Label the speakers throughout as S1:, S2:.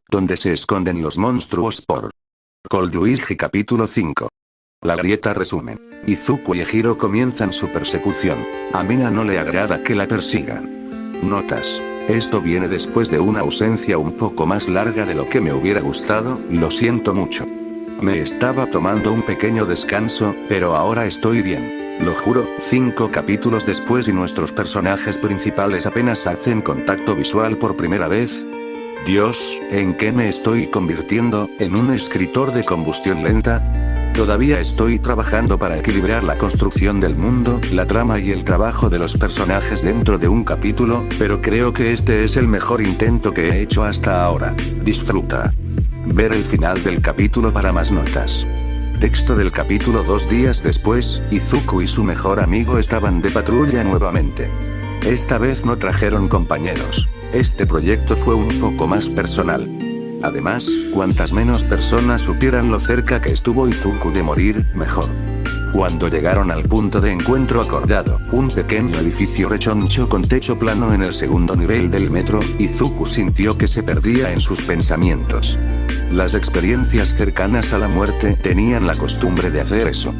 S1: donde se esconden los monstruos por Cold Luigi capítulo 5. La grieta resumen. Izuku y Ejiro comienzan su persecución. A Mina no le agrada que la persigan. Notas. Esto viene después de una ausencia un poco más larga de lo que me hubiera gustado, lo siento mucho. Me estaba tomando un pequeño descanso, pero ahora estoy bien. Lo juro, 5 capítulos después y nuestros personajes principales apenas hacen contacto visual por primera vez. Dios, ¿en qué me estoy convirtiendo? ¿En un escritor de combustión lenta? Todavía estoy trabajando para equilibrar la construcción del mundo, la trama y el trabajo de los personajes dentro de un capítulo, pero creo que este es el mejor intento que he hecho hasta ahora. Disfruta. Ver el final del capítulo para más notas. Texto del capítulo. 2 días después, Izuku y su mejor amigo estaban de patrulla nuevamente. Esta vez no trajeron compañeros. Este proyecto fue un poco más personal. Además, cuantas menos personas supieran lo cerca que estuvo Izuku de morir, mejor. Cuando llegaron al punto de encuentro acordado, un pequeño edificio rechoncho con techo plano en el segundo nivel del metro, Izuku sintió que se perdía en sus pensamientos. Las experiencias cercanas a la muerte tenían la costumbre de hacer eso.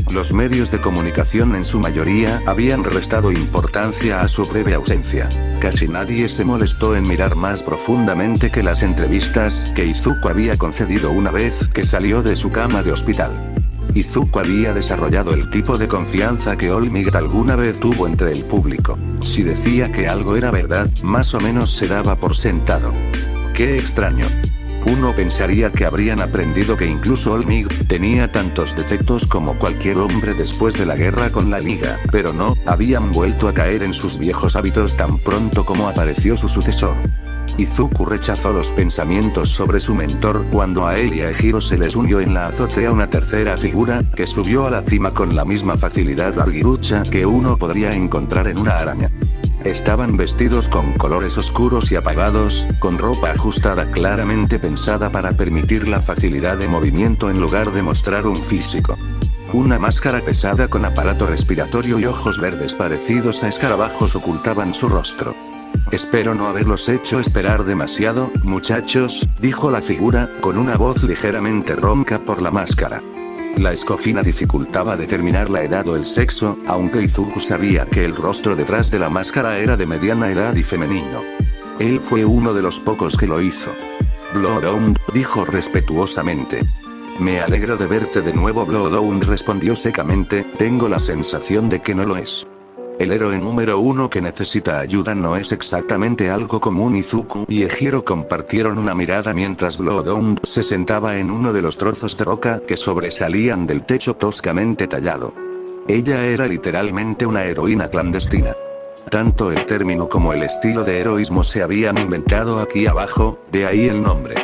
S1: Los medios de comunicación en su mayoría habían restado importancia a su breve ausencia. Casi nadie se molestó en mirar más profundamente que las entrevistas que Izuku había concedido una vez que salió de su cama de hospital. Izuku había desarrollado el tipo de confianza que All Might alguna vez tuvo entre el público. Si decía que algo era verdad, más o menos se daba por sentado. ¡Qué extraño! Uno pensaría que habrían aprendido que incluso All Might tenía tantos defectos como cualquier hombre después de la guerra con la Liga, pero no, habían vuelto a caer en sus viejos hábitos tan pronto como apareció su sucesor. Izuku rechazó los pensamientos sobre su mentor cuando a él y a Ejiro se les unió en la azotea una tercera figura, que subió a la cima con la misma facilidad larguirucha que uno podría encontrar en una araña. Estaban vestidos con colores oscuros y apagados, con ropa ajustada claramente pensada para permitir la facilidad de movimiento en lugar de mostrar un físico. Una máscara pesada con aparato respiratorio y ojos verdes parecidos a escarabajos ocultaban su rostro. Espero no haberlos hecho esperar demasiado, muchachos, dijo la figura, con una voz ligeramente ronca por la máscara. La escofina dificultaba determinar la edad o el sexo, aunque Izuku sabía que el rostro detrás de la máscara era de mediana edad y femenino. Él fue uno de los pocos que lo hizo. Bloodhound, dijo respetuosamente. Me alegro de verte de nuevo. Bloodhound respondió secamente, tengo la sensación de que no lo es. El héroe número 1 que necesita ayuda no es exactamente algo común. Izuku y Ejiro compartieron una mirada mientras Bloodhound se sentaba en uno de los trozos de roca que sobresalían del techo toscamente tallado. Ella era literalmente una heroína clandestina. Tanto el término como el estilo de heroísmo se habían inventado aquí abajo, de ahí el nombre.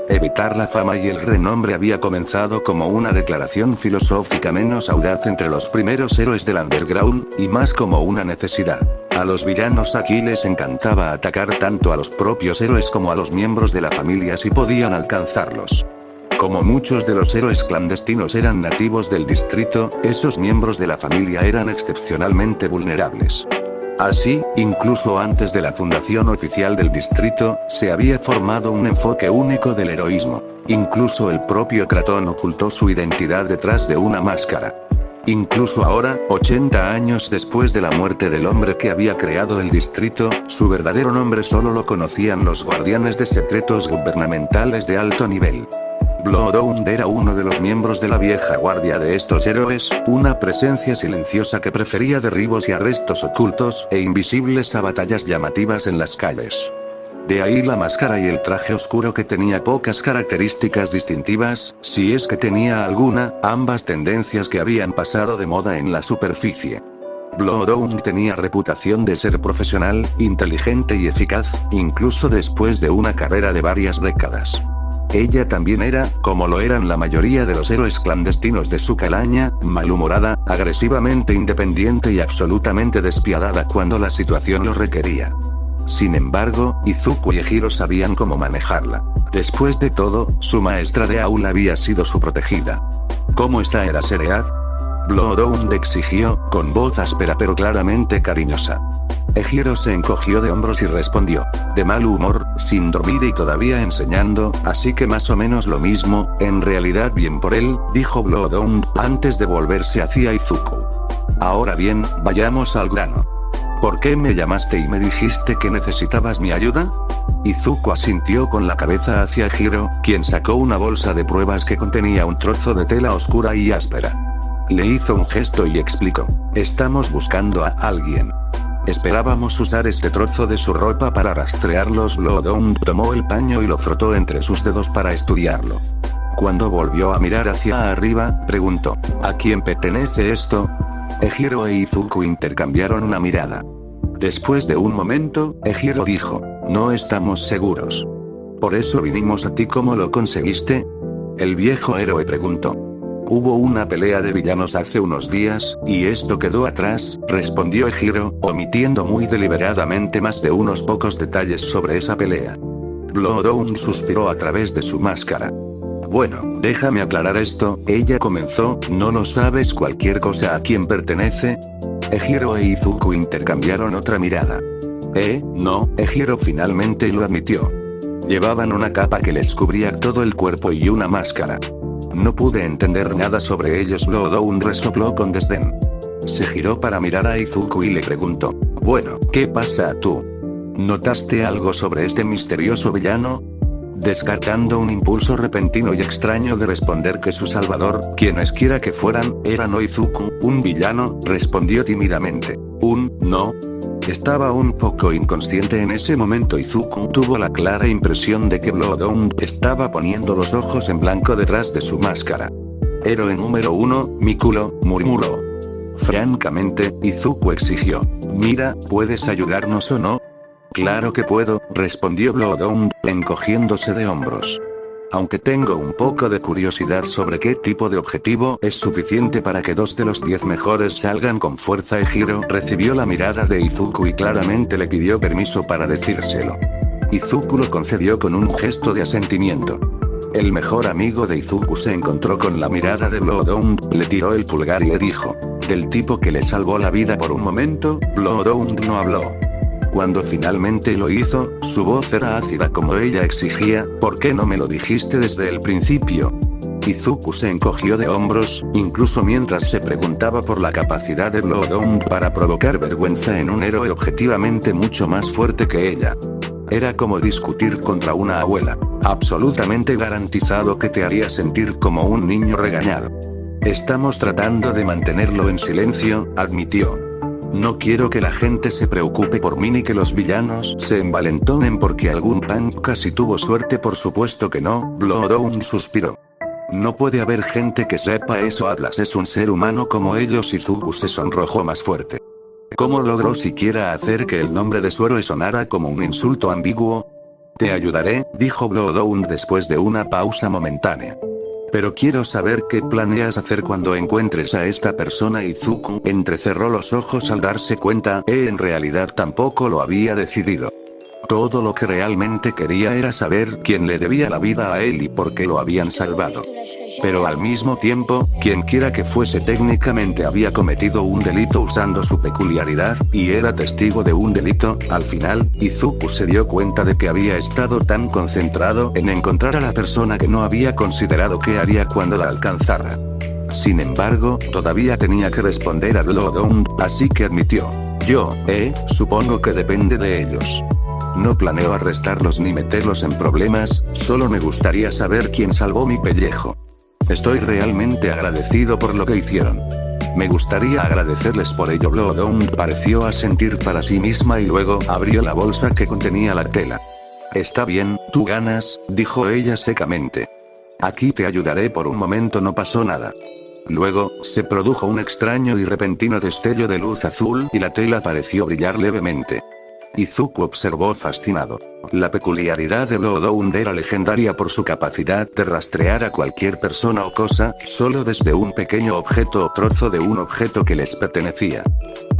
S1: Evitar la fama y el renombre había comenzado como una declaración filosófica menos audaz entre los primeros héroes del underground, y más como una necesidad. A los villanos aquí les encantaba atacar tanto a los propios héroes como a los miembros de la familia si podían alcanzarlos. Como muchos de los héroes clandestinos eran nativos del distrito, esos miembros de la familia eran excepcionalmente vulnerables. Así, incluso antes de la fundación oficial del distrito, se había formado un enfoque único del heroísmo. Incluso el propio Kratón ocultó su identidad detrás de una máscara. Incluso ahora, 80 años después de la muerte del hombre que había creado el distrito, su verdadero nombre solo lo conocían los guardianes de secretos gubernamentales de alto nivel. Bloodhound era uno de los miembros de la vieja guardia de estos héroes, una presencia silenciosa que prefería derribos y arrestos ocultos e invisibles a batallas llamativas en las calles. De ahí la máscara y el traje oscuro que tenía pocas características distintivas, si es que tenía alguna, ambas tendencias que habían pasado de moda en la superficie. Bloodhound tenía reputación de ser profesional, inteligente y eficaz, incluso después de una carrera de varias décadas. Ella también era, como lo eran la mayoría de los héroes clandestinos de su calaña, malhumorada, agresivamente independiente y absolutamente despiadada cuando la situación lo requería. Sin embargo, Izuku y Ejiro sabían cómo manejarla. Después de todo, su maestra de aula había sido su protegida. ¿Cómo está Eraserhead? Bloodhound exigió, con voz áspera pero claramente cariñosa. Ejiro se encogió de hombros y respondió, de mal humor, sin dormir y todavía enseñando, así que más o menos lo mismo, en realidad bien por él, dijo Bloodhound, antes de volverse hacia Izuku. Ahora bien, vayamos al grano. ¿Por qué me llamaste y me dijiste que necesitabas mi ayuda? Izuku asintió con la cabeza hacia Ejiro, quien sacó una bolsa de pruebas que contenía un trozo de tela oscura y áspera. Le hizo un gesto y explicó, estamos buscando a alguien. Esperábamos usar este trozo de su ropa para rastrearlos. Bloodhound tomó el paño y lo frotó entre sus dedos para estudiarlo. Cuando volvió a mirar hacia arriba, preguntó, ¿a quién pertenece esto? Ejiro e Izuku intercambiaron una mirada. Después de un momento, Ejiro dijo, no estamos seguros. ¿Por eso vinimos a ti? ¿Cómo lo conseguiste? El viejo héroe preguntó. Hubo una pelea de villanos hace unos días, y esto quedó atrás, respondió Ejiro, omitiendo muy deliberadamente más de unos pocos detalles sobre esa pelea. Bloodhound suspiró a través de su máscara. Bueno, déjame aclarar esto, ella comenzó, ¿no lo sabes cualquier cosa a quién pertenece? Ejiro e Izuku intercambiaron otra mirada. No, Ejiro finalmente lo admitió. Llevaban una capa que les cubría todo el cuerpo y una máscara. No pude entender nada sobre ellos. Bloodhound resopló con desdén. Se giró para mirar a Izuku y le preguntó, bueno, ¿qué pasa tú? ¿Notaste algo sobre este misterioso villano? Descartando un impulso repentino y extraño de responder que su salvador, quienesquiera que fueran, era no Izuku, un villano, respondió tímidamente. No. Estaba un poco inconsciente en ese momento. Izuku tuvo la clara impresión de que Bloodhound estaba poniendo los ojos en blanco detrás de su máscara. Héroe número 1, mi culo, murmuró. Francamente, Izuku exigió. Mira, ¿puedes ayudarnos o no? Claro que puedo, respondió Bloodhound, encogiéndose de hombros. Aunque tengo un poco de curiosidad sobre qué tipo de objetivo es suficiente para que 2 de los 10 mejores salgan con fuerza. Ejiro recibió la mirada de Izuku y claramente le pidió permiso para decírselo. Izuku lo concedió con un gesto de asentimiento. El mejor amigo de Izuku se encontró con la mirada de Bloodhound, le tiró el pulgar y le dijo, del tipo que le salvó la vida por un momento. Bloodhound no habló. Cuando finalmente lo hizo, su voz era ácida como ella exigía, ¿por qué no me lo dijiste desde el principio? Izuku se encogió de hombros, incluso mientras se preguntaba por la capacidad de Bloodhound para provocar vergüenza en un héroe objetivamente mucho más fuerte que ella. Era como discutir contra una abuela, absolutamente garantizado que te haría sentir como un niño regañado. Estamos tratando de mantenerlo en silencio, admitió. No quiero que la gente se preocupe por mí ni que los villanos se envalentonen porque algún punk casi tuvo suerte. Por supuesto que no, Bloodhound suspiró. No puede haber gente que sepa eso. Atlas es un ser humano como ellos. Izuku se sonrojó más fuerte. ¿Cómo logró siquiera hacer que el nombre de su héroe sonara como un insulto ambiguo? Te ayudaré, dijo Bloodhound después de una pausa momentánea. Pero quiero saber qué planeas hacer cuando encuentres a esta persona. Izuku entrecerró los ojos al darse cuenta, en realidad tampoco lo había decidido. Todo lo que realmente quería era saber quién le debía la vida a él y por qué lo habían salvado. Pero al mismo tiempo, quienquiera que fuese técnicamente había cometido un delito usando su peculiaridad, y era testigo de un delito. Al final, Izuku se dio cuenta de que había estado tan concentrado en encontrar a la persona que no había considerado qué haría cuando la alcanzara. Sin embargo, todavía tenía que responder a Bloodhound, así que admitió. Supongo que depende de ellos. No planeo arrestarlos ni meterlos en problemas, solo me gustaría saber quién salvó mi pellejo. Estoy realmente agradecido por lo que hicieron. Me gustaría agradecerles por ello. Bloodhound pareció asentir para sí misma y luego abrió la bolsa que contenía la tela. Está bien, tú ganas, dijo ella secamente. Aquí te ayudaré. Por un momento no pasó nada. Luego, se produjo un extraño y repentino destello de luz azul y la tela pareció brillar levemente. Izuku observó fascinado. La peculiaridad de Bloodhound era legendaria por su capacidad de rastrear a cualquier persona o cosa, solo desde un pequeño objeto o trozo de un objeto que les pertenecía.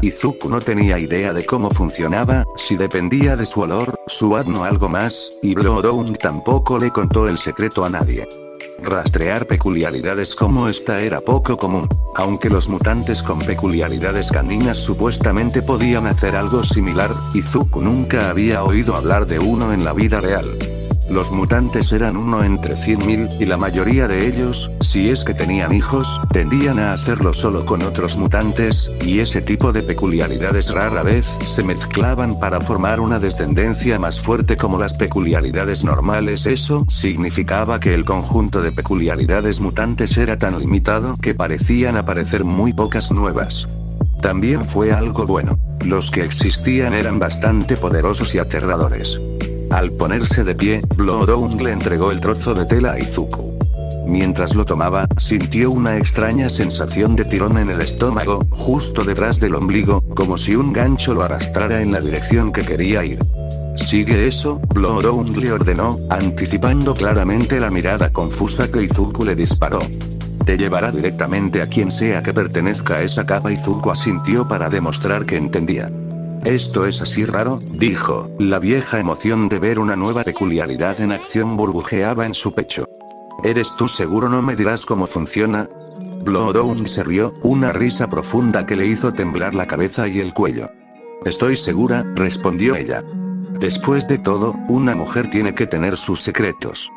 S1: Izuku no tenía idea de cómo funcionaba, si dependía de su olor, su haz o algo más, y Bloodhound tampoco le contó el secreto a nadie. Rastrear peculiaridades como esta era poco común, aunque los mutantes con peculiaridades caninas supuestamente podían hacer algo similar, Izuku nunca había oído hablar de uno en la vida real. Los mutantes eran uno entre 100.000, y la mayoría de ellos, si es que tenían hijos, tendían a hacerlo solo con otros mutantes, y ese tipo de peculiaridades rara vez se mezclaban para formar una descendencia más fuerte como las peculiaridades normales. Eso significaba que el conjunto de peculiaridades mutantes era tan limitado que parecían aparecer muy pocas nuevas. También fue algo bueno. Los que existían eran bastante poderosos y aterradores. Al ponerse de pie, Bloodhound le entregó el trozo de tela a Izuku. Mientras lo tomaba, sintió una extraña sensación de tirón en el estómago, justo detrás del ombligo, como si un gancho lo arrastrara en la dirección que quería ir. «Sigue eso», Bloodhound le ordenó, anticipando claramente la mirada confusa que Izuku le disparó. «Te llevará directamente a quien sea que pertenezca a esa capa». Izuku asintió para demostrar que entendía. «Esto es así raro», dijo. La vieja emoción de ver una nueva peculiaridad en acción burbujeaba en su pecho. «¿Eres tú seguro? ¿No me dirás cómo funciona?» Bloodhound se rió, una risa profunda que le hizo temblar la cabeza y el cuello. «Estoy segura», respondió ella. «Después de todo, una mujer tiene que tener sus secretos.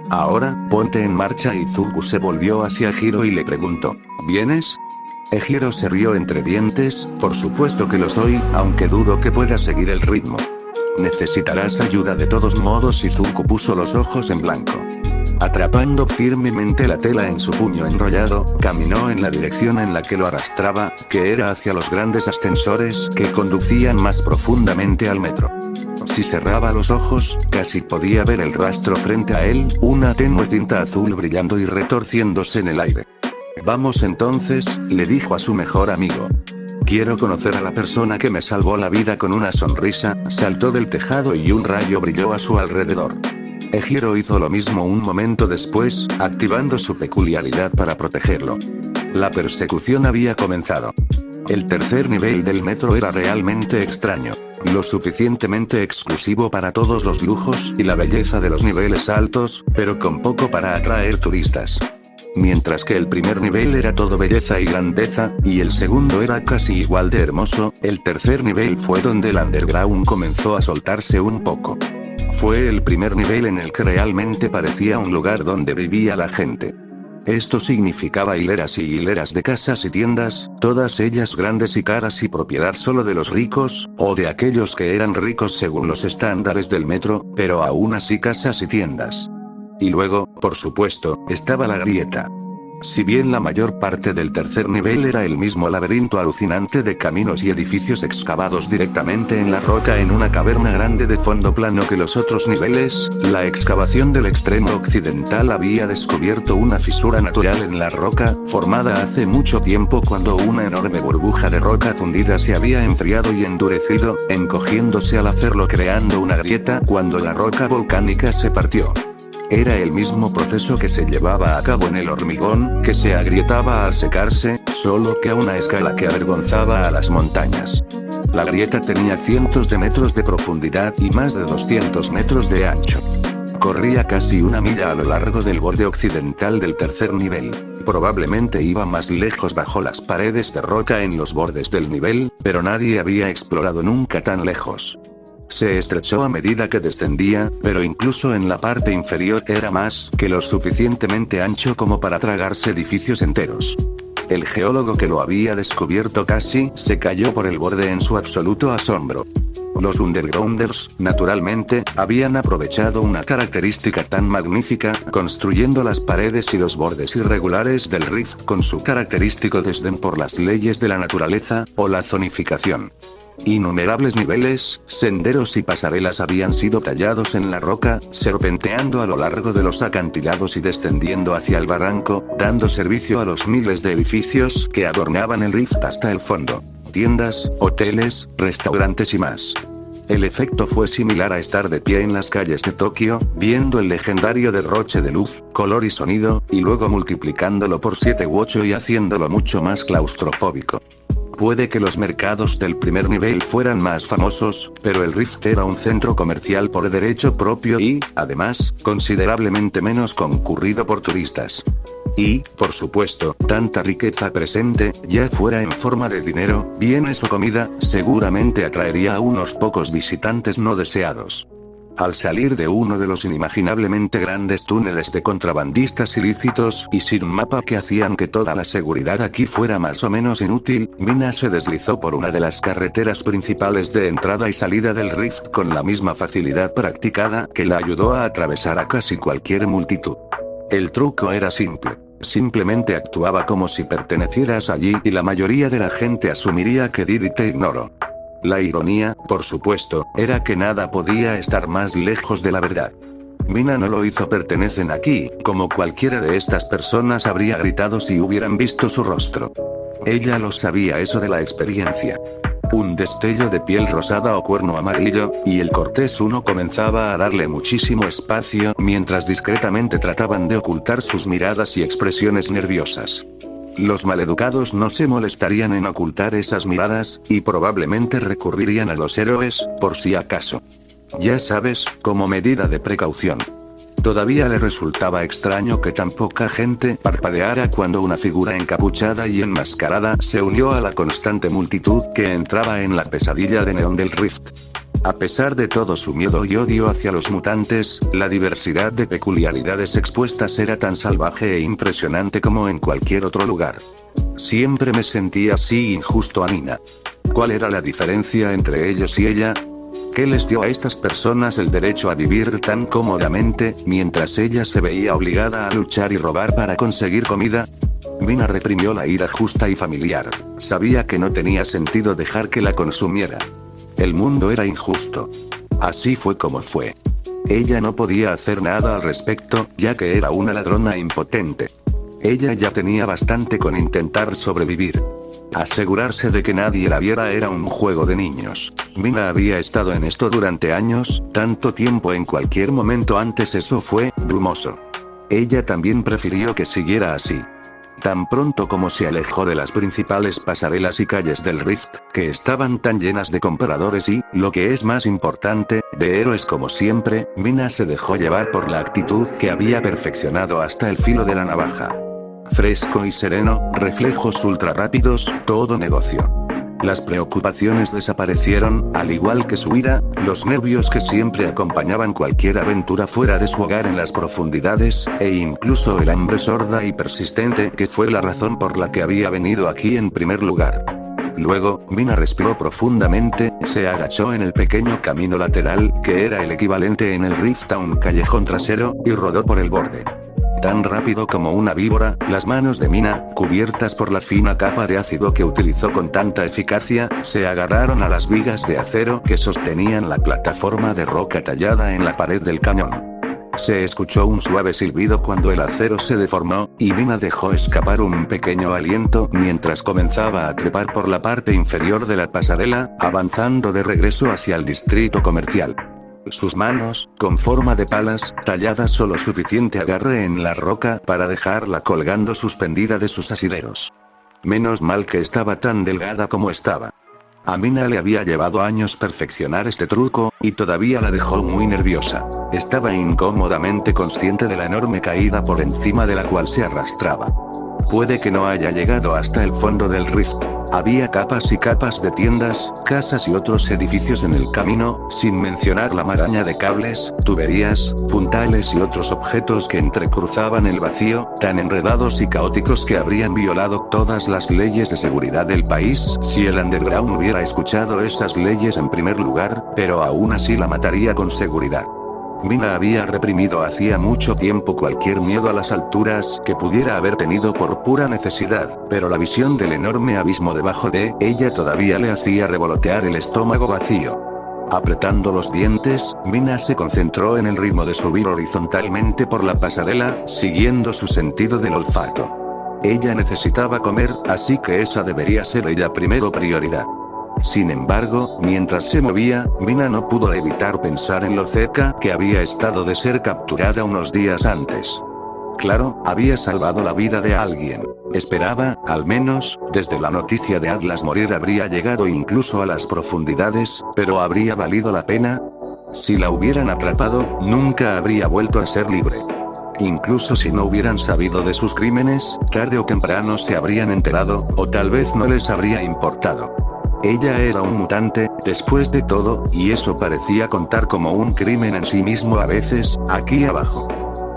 S1: Ahora, ponte en marcha». Izuku se volvió hacia Hiro y le preguntó, «¿Vienes?» Hiro se rió entre dientes. «Por supuesto que lo soy, aunque dudo que pueda seguir el ritmo». «Necesitarás ayuda de todos modos». Izuku puso los ojos en blanco. Atrapando firmemente la tela en su puño enrollado, caminó en la dirección en la que lo arrastraba, que era hacia los grandes ascensores que conducían más profundamente al metro. Si cerraba los ojos, casi podía ver el rastro frente a él, una tenue cinta azul brillando y retorciéndose en el aire. «Vamos entonces», le dijo a su mejor amigo. «Quiero conocer a la persona que me salvó la vida». Con una sonrisa, saltó del tejado y un rayo brilló a su alrededor. Hiro hizo lo mismo un momento después, activando su peculiaridad para protegerlo. La persecución había comenzado. El tercer nivel del metro era realmente extraño. Lo suficientemente exclusivo para todos los lujos y la belleza de los niveles altos, pero con poco para atraer turistas. Mientras que el primer nivel era todo belleza y grandeza, y el segundo era casi igual de hermoso, el tercer nivel fue donde el underground comenzó a soltarse un poco. Fue el primer nivel en el que realmente parecía un lugar donde vivía la gente. Esto significaba hileras y hileras de casas y tiendas, todas ellas grandes y caras y propiedad solo de los ricos, o de aquellos que eran ricos según los estándares del metro, pero aún así casas y tiendas. Y luego, por supuesto, estaba la grieta. Si bien la mayor parte del tercer nivel era el mismo laberinto alucinante de caminos y edificios excavados directamente en la roca en una caverna grande de fondo plano que los otros niveles, la excavación del extremo occidental había descubierto una fisura natural en la roca, formada hace mucho tiempo cuando una enorme burbuja de roca fundida se había enfriado y endurecido, encogiéndose al hacerlo creando una grieta cuando la roca volcánica se partió. Era el mismo proceso que se llevaba a cabo en el hormigón, que se agrietaba al secarse, solo que a una escala que avergonzaba a las montañas. La grieta tenía cientos de metros de profundidad y más de 200 metros de ancho. Corría casi una milla a lo largo del borde occidental del tercer nivel. Probablemente iba más lejos bajo las paredes de roca en los bordes del nivel, pero nadie había explorado nunca tan lejos. Se estrechó a medida que descendía, pero incluso en la parte inferior era más que lo suficientemente ancho como para tragarse edificios enteros. El geólogo que lo había descubierto casi se cayó por el borde en su absoluto asombro. Los undergrounders, naturalmente, habían aprovechado una característica tan magnífica, construyendo las paredes y los bordes irregulares del rift con su característico desdén por las leyes de la naturaleza, o la zonificación. Innumerables niveles, senderos y pasarelas habían sido tallados en la roca, serpenteando a lo largo de los acantilados y descendiendo hacia el barranco, dando servicio a los miles de edificios que adornaban el rift hasta el fondo. Tiendas, hoteles, restaurantes y más. El efecto fue similar a estar de pie en las calles de Tokio, viendo el legendario derroche de luz, color y sonido, y luego multiplicándolo por 7 u 8 y haciéndolo mucho más claustrofóbico. Puede que los mercados del primer nivel fueran más famosos, pero el Rift era un centro comercial por derecho propio y, además, considerablemente menos concurrido por turistas. Y, por supuesto, tanta riqueza presente, ya fuera en forma de dinero, bienes o comida, seguramente atraería a unos pocos visitantes no deseados. Al salir de uno de los inimaginablemente grandes túneles de contrabandistas ilícitos y sin mapa que hacían que toda la seguridad aquí fuera más o menos inútil, Mina se deslizó por una de las carreteras principales de entrada y salida del Rift con la misma facilidad practicada que la ayudó a atravesar a casi cualquier multitud. El truco era simple. Simplemente actuaba como si pertenecieras allí y la mayoría de la gente asumiría que Didi te ignoró. La ironía, por supuesto, era que nada podía estar más lejos de la verdad. Mina no lo hizo. Pertenecen aquí, como cualquiera de estas personas habría gritado si hubieran visto su rostro. Ella lo sabía, eso de la experiencia. Un destello de piel rosada o cuerno amarillo, y el Cortés 1 comenzaba a darle muchísimo espacio mientras discretamente trataban de ocultar sus miradas y expresiones nerviosas. Los maleducados no se molestarían en ocultar esas miradas, y probablemente recurrirían a los héroes, por si acaso. Ya sabes, como medida de precaución. Todavía le resultaba extraño que tan poca gente parpadeara cuando una figura encapuchada y enmascarada se unió a la constante multitud que entraba en la pesadilla de neón del Rift. A pesar de todo su miedo y odio hacia los mutantes, la diversidad de peculiaridades expuestas era tan salvaje e impresionante como en cualquier otro lugar. Siempre me sentía así injusto a Mina. ¿Cuál era la diferencia entre ellos y ella? ¿Qué les dio a estas personas el derecho a vivir tan cómodamente, mientras ella se veía obligada a luchar y robar para conseguir comida? Mina reprimió la ira justa y familiar. Sabía que no tenía sentido dejar que la consumiera. El mundo era injusto. Así fue como fue. Ella no podía hacer nada al respecto, ya que era una ladrona impotente. Ella ya tenía bastante con intentar sobrevivir. Asegurarse de que nadie la viera era un juego de niños. Mina había estado en esto durante años, tanto tiempo en cualquier momento antes eso fue brumoso. Ella también prefirió que siguiera así. Tan pronto como se alejó de las principales pasarelas y calles del Rift, que estaban tan llenas de compradores y, lo que es más importante, de héroes como siempre, Mina se dejó llevar por la actitud que había perfeccionado hasta el filo de la navaja. Fresco y sereno, reflejos ultra rápidos, todo negocio. Las preocupaciones desaparecieron, al igual que su ira, los nervios que siempre acompañaban cualquier aventura fuera de su hogar en las profundidades, e incluso el hambre sorda y persistente que fue la razón por la que había venido aquí en primer lugar. Luego, Mina respiró profundamente, se agachó en el pequeño camino lateral, que era el equivalente en el Rift a un callejón trasero, y rodó por el borde. Tan rápido como una víbora, las manos de Mina, cubiertas por la fina capa de ácido que utilizó con tanta eficacia, se agarraron a las vigas de acero que sostenían la plataforma de roca tallada en la pared del cañón. Se escuchó un suave silbido cuando el acero se deformó, y Mina dejó escapar un pequeño aliento mientras comenzaba a trepar por la parte inferior de la pasarela, avanzando de regreso hacia el distrito comercial. Sus manos, con forma de palas, talladas solo suficiente agarre en la roca para dejarla colgando suspendida de sus asideros. Menos mal que estaba tan delgada como estaba. A Mina le había llevado años perfeccionar este truco, y todavía la dejó muy nerviosa. Estaba incómodamente consciente de la enorme caída por encima de la cual se arrastraba. Puede que no haya llegado hasta el fondo del Rift. Había capas y capas de tiendas, casas y otros edificios en el camino, sin mencionar la maraña de cables, tuberías, puntales y otros objetos que entrecruzaban el vacío, tan enredados y caóticos que habrían violado todas las leyes de seguridad del país si el underground hubiera escuchado esas leyes en primer lugar, pero aún así la mataría con seguridad. Mina había reprimido hacía mucho tiempo cualquier miedo a las alturas que pudiera haber tenido por pura necesidad, pero la visión del enorme abismo debajo de ella todavía le hacía revolotear el estómago vacío. Apretando los dientes, Mina se concentró en el ritmo de subir horizontalmente por la pasarela, siguiendo su sentido del olfato. Ella necesitaba comer, así que esa debería ser ella primero prioridad. Sin embargo, mientras se movía, Mina no pudo evitar pensar en lo cerca que había estado de ser capturada unos días antes. Claro, había salvado la vida de alguien. Esperaba, al menos, desde la noticia de Atlas morir habría llegado incluso a las profundidades, pero ¿habría valido la pena? Si la hubieran atrapado, nunca habría vuelto a ser libre. Incluso si no hubieran sabido de sus crímenes, tarde o temprano se habrían enterado, o tal vez no les habría importado. Ella era un mutante, después de todo, y eso parecía contar como un crimen en sí mismo a veces, aquí abajo.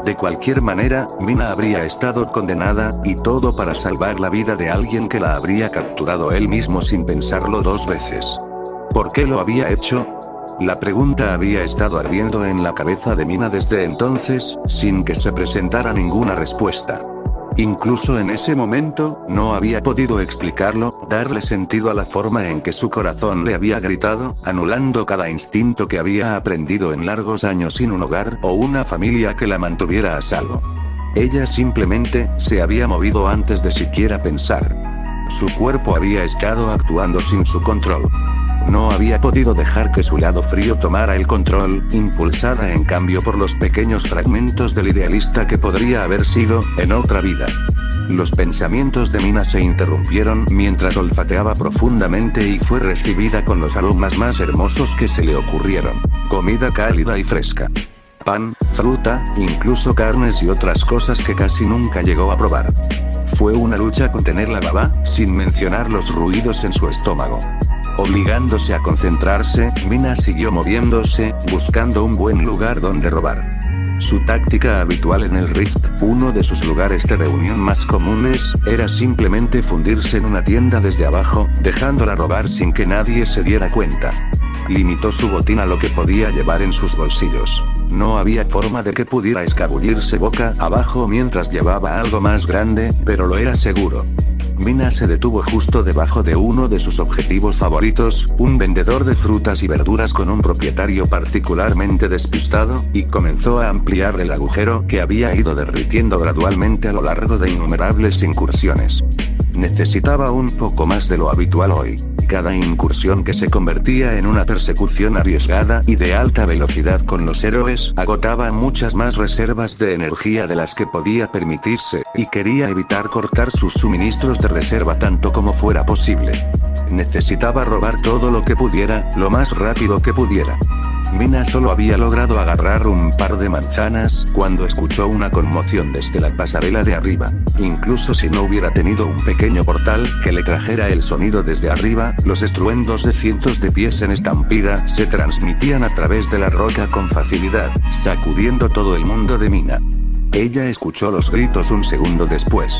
S1: De cualquier manera, Mina habría estado condenada, y todo para salvar la vida de alguien que la habría capturado él mismo sin pensarlo dos veces. ¿Por qué lo había hecho? La pregunta había estado ardiendo en la cabeza de Mina desde entonces, sin que se presentara ninguna respuesta. Incluso en ese momento, no había podido explicarlo, darle sentido a la forma en que su corazón le había gritado, anulando cada instinto que había aprendido en largos años sin un hogar o una familia que la mantuviera a salvo. Ella simplemente, se había movido antes de siquiera pensar. Su cuerpo había estado actuando sin su control. No había podido dejar que su lado frío tomara el control, impulsada en cambio por los pequeños fragmentos del idealista que podría haber sido, en otra vida. Los pensamientos de Mina se interrumpieron mientras olfateaba profundamente y fue recibida con los aromas más hermosos que se le ocurrieron. Comida cálida y fresca. Pan, fruta, incluso carnes y otras cosas que casi nunca llegó a probar. Fue una lucha contener la baba, sin mencionar los ruidos en su estómago. Obligándose a concentrarse, Mina siguió moviéndose, buscando un buen lugar donde robar. Su táctica habitual en el Rift, uno de sus lugares de reunión más comunes, era simplemente fundirse en una tienda desde abajo, dejándola robar sin que nadie se diera cuenta. Limitó su botín a lo que podía llevar en sus bolsillos. No había forma de que pudiera escabullirse boca abajo mientras llevaba algo más grande, pero lo era seguro. Mina se detuvo justo debajo de uno de sus objetivos favoritos, un vendedor de frutas y verduras con un propietario particularmente despistado, y comenzó a ampliar el agujero que había ido derritiendo gradualmente a lo largo de innumerables incursiones. Necesitaba un poco más de lo habitual hoy. Cada incursión que se convertía en una persecución arriesgada y de alta velocidad con los héroes agotaba muchas más reservas de energía de las que podía permitirse, y quería evitar cortar sus suministros de reserva tanto como fuera posible. Necesitaba robar todo lo que pudiera, lo más rápido que pudiera. Mina solo había logrado agarrar un par de manzanas cuando escuchó una conmoción desde la pasarela de arriba. Incluso si no hubiera tenido un pequeño portal que le trajera el sonido desde arriba, los estruendos de cientos de pies en estampida se transmitían a través de la roca con facilidad, sacudiendo todo el mundo de Mina. Ella escuchó los gritos un segundo después.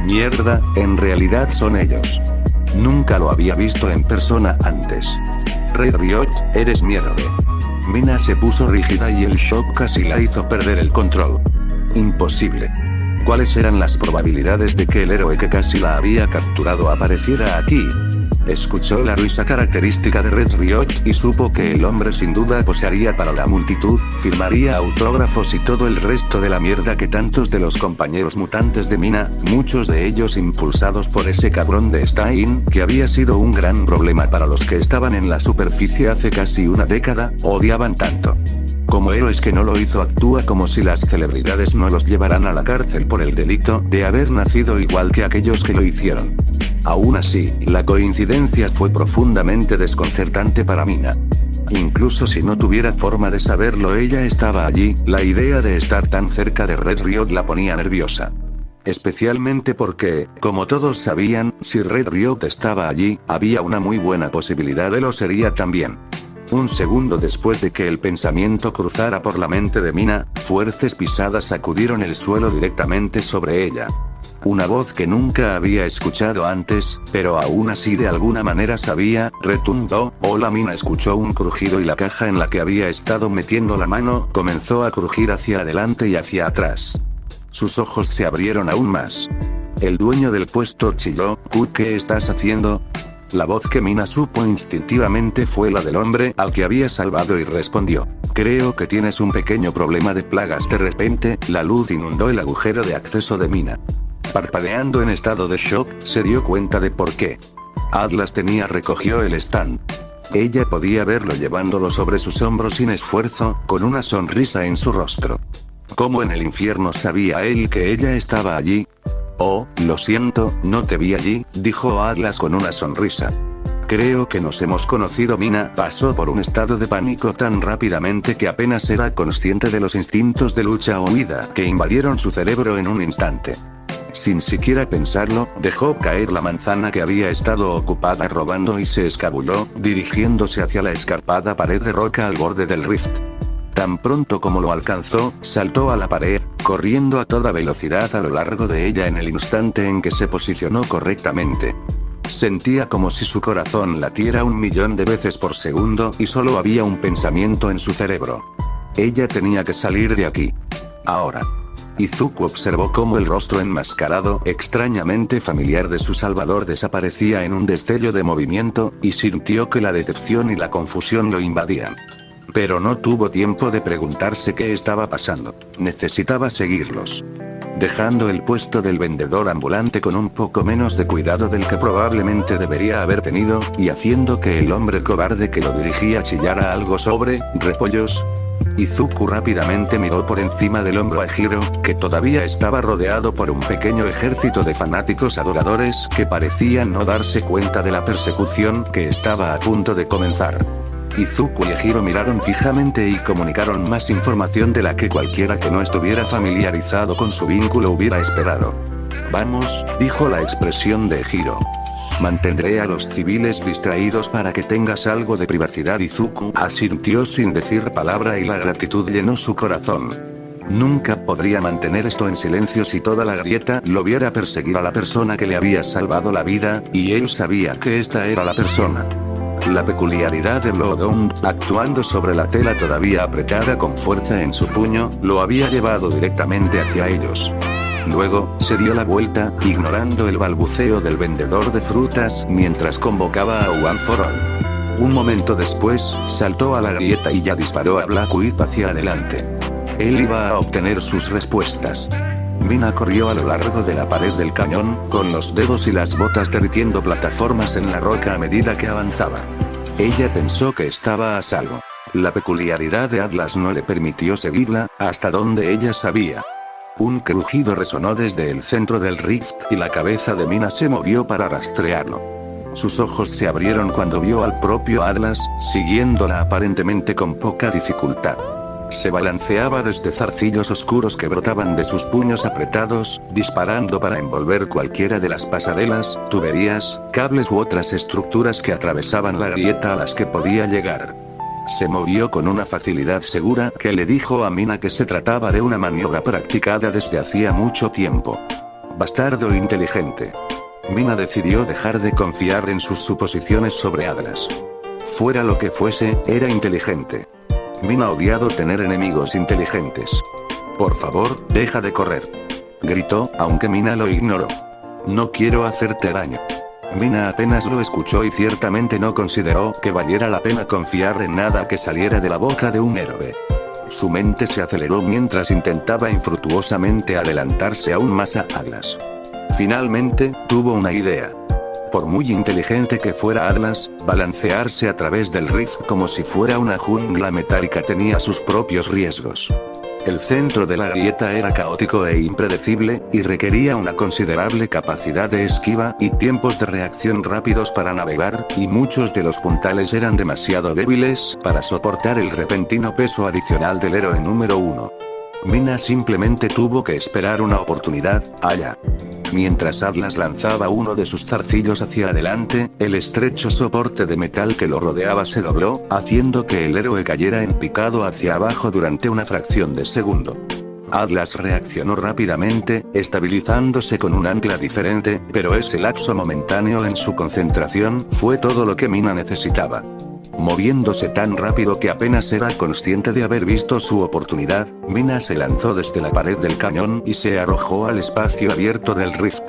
S1: Mierda, en realidad son ellos. Nunca lo había visto en persona antes. Red Riot, eres mi héroe. Mina se puso rígida y el shock casi la hizo perder el control. Imposible. ¿Cuáles eran las probabilidades de que el héroe que casi la había capturado apareciera aquí? Escuchó la risa característica de Red Riot y supo que el hombre sin duda posearía para la multitud, firmaría autógrafos y todo el resto de la mierda que tantos de los compañeros mutantes de Mina, muchos de ellos impulsados por ese cabrón de Stein, que había sido un gran problema para los que estaban en la superficie hace casi una década, odiaban tanto. Como héroes que no lo hizo actúa como si las celebridades no los llevaran a la cárcel por el delito de haber nacido igual que aquellos que lo hicieron. Aún así, la coincidencia fue profundamente desconcertante para Mina. Incluso si no tuviera forma de saberlo, ella estaba allí, la idea de estar tan cerca de Red Riot la ponía nerviosa. Especialmente porque, como todos sabían, si Red Riot estaba allí, había una muy buena posibilidad de lo sería también. Un segundo después de que el pensamiento cruzara por la mente de Mina, fuertes pisadas sacudieron el suelo directamente sobre ella. Una voz que nunca había escuchado antes, pero aún así de alguna manera sabía, retumbó. Hola. Mina escuchó un crujido y la caja en la que había estado metiendo la mano comenzó a crujir hacia adelante y hacia atrás. Sus ojos se abrieron aún más. El dueño del puesto chilló, ¿qué estás haciendo? La voz que Mina supo instintivamente fue la del hombre al que había salvado y respondió. Creo que tienes un pequeño problema de plagas. De repente, la luz inundó el agujero de acceso de Mina. Parpadeando en estado de shock, se dio cuenta de por qué. Atlas recogió el stand. Ella podía verlo llevándolo sobre sus hombros sin esfuerzo, con una sonrisa en su rostro. ¿Cómo en el infierno sabía él que ella estaba allí? Oh, lo siento, no te vi allí, dijo Atlas con una sonrisa. Creo que nos hemos conocido. Mina pasó por un estado de pánico tan rápidamente que apenas era consciente de los instintos de lucha o huida que invadieron su cerebro en un instante. Sin siquiera pensarlo, dejó caer la manzana que había estado ocupada robando y se escabulló, dirigiéndose hacia la escarpada pared de roca al borde del rift. Tan pronto como lo alcanzó, saltó a la pared, corriendo a toda velocidad a lo largo de ella en el instante en que se posicionó correctamente. Sentía como si su corazón latiera 1.000.000 de veces por segundo y solo había un pensamiento en su cerebro. Ella tenía que salir de aquí. Ahora. Izuku observó cómo el rostro enmascarado, extrañamente familiar de su salvador desaparecía en un destello de movimiento, y sintió que la decepción y la confusión lo invadían. Pero no tuvo tiempo de preguntarse qué estaba pasando. Necesitaba seguirlos. Dejando el puesto del vendedor ambulante con un poco menos de cuidado del que probablemente debería haber tenido, y haciendo que el hombre cobarde que lo dirigía chillara algo sobre repollos. Izuku rápidamente miró por encima del hombro a Hiro, que todavía estaba rodeado por un pequeño ejército de fanáticos adoradores que parecían no darse cuenta de la persecución que estaba a punto de comenzar. Izuku y Hiro miraron fijamente y comunicaron más información de la que cualquiera que no estuviera familiarizado con su vínculo hubiera esperado. Vamos, dijo la expresión de Hiro. Mantendré a los civiles distraídos para que tengas algo de privacidad. Izuku asintió sin decir palabra y la gratitud llenó su corazón. Nunca podría mantener esto en silencio si toda la grieta lo viera perseguir a la persona que le había salvado la vida, y él sabía que esta era la persona. La peculiaridad de Bloodhound, actuando sobre la tela todavía apretada con fuerza en su puño, lo había llevado directamente hacia ellos. Luego, se dio la vuelta, ignorando el balbuceo del vendedor de frutas mientras convocaba a One for All. Un momento después, saltó a la grieta y ya disparó a Black Whip hacia adelante. Él iba a obtener sus respuestas. Mina corrió a lo largo de la pared del cañón, con los dedos y las botas derritiendo plataformas en la roca a medida que avanzaba. Ella pensó que estaba a salvo. La peculiaridad de Atlas no le permitió seguirla, hasta donde ella sabía. Un crujido resonó desde el centro del rift y la cabeza de Mina se movió para rastrearlo. Sus ojos se abrieron cuando vio al propio Atlas, siguiéndola aparentemente con poca dificultad. Se balanceaba desde zarcillos oscuros que brotaban de sus puños apretados, disparando para envolver cualquiera de las pasarelas, tuberías, cables u otras estructuras que atravesaban la grieta a las que podía llegar. Se movió con una facilidad segura que le dijo a Mina que se trataba de una maniobra practicada desde hacía mucho tiempo. Bastardo inteligente. Mina decidió dejar de confiar en sus suposiciones sobre Atlas. Fuera lo que fuese, era inteligente. Mina odiado tener enemigos inteligentes. Por favor, deja de correr. Gritó, aunque Mina lo ignoró. No quiero hacerte daño. Mina apenas lo escuchó y ciertamente no consideró que valiera la pena confiar en nada que saliera de la boca de un héroe. Su mente se aceleró mientras intentaba infructuosamente adelantarse aún más a Atlas. Finalmente, tuvo una idea. Por muy inteligente que fuera Atlas, balancearse a través del rift como si fuera una jungla metálica tenía sus propios riesgos. El centro de la grieta era caótico e impredecible, y requería una considerable capacidad de esquiva y tiempos de reacción rápidos para navegar, y muchos de los puntales eran demasiado débiles para soportar el repentino peso adicional del héroe número 1. Mina simplemente tuvo que esperar una oportunidad, allá. Mientras Atlas lanzaba uno de sus zarcillos hacia adelante, el estrecho soporte de metal que lo rodeaba se dobló, haciendo que el héroe cayera en picado hacia abajo durante una fracción de segundo. Atlas reaccionó rápidamente, estabilizándose con un ancla diferente, pero ese lapso momentáneo en su concentración fue todo lo que Mina necesitaba. Moviéndose tan rápido que apenas era consciente de haber visto su oportunidad, Mina se lanzó desde la pared del cañón y se arrojó al espacio abierto del rift.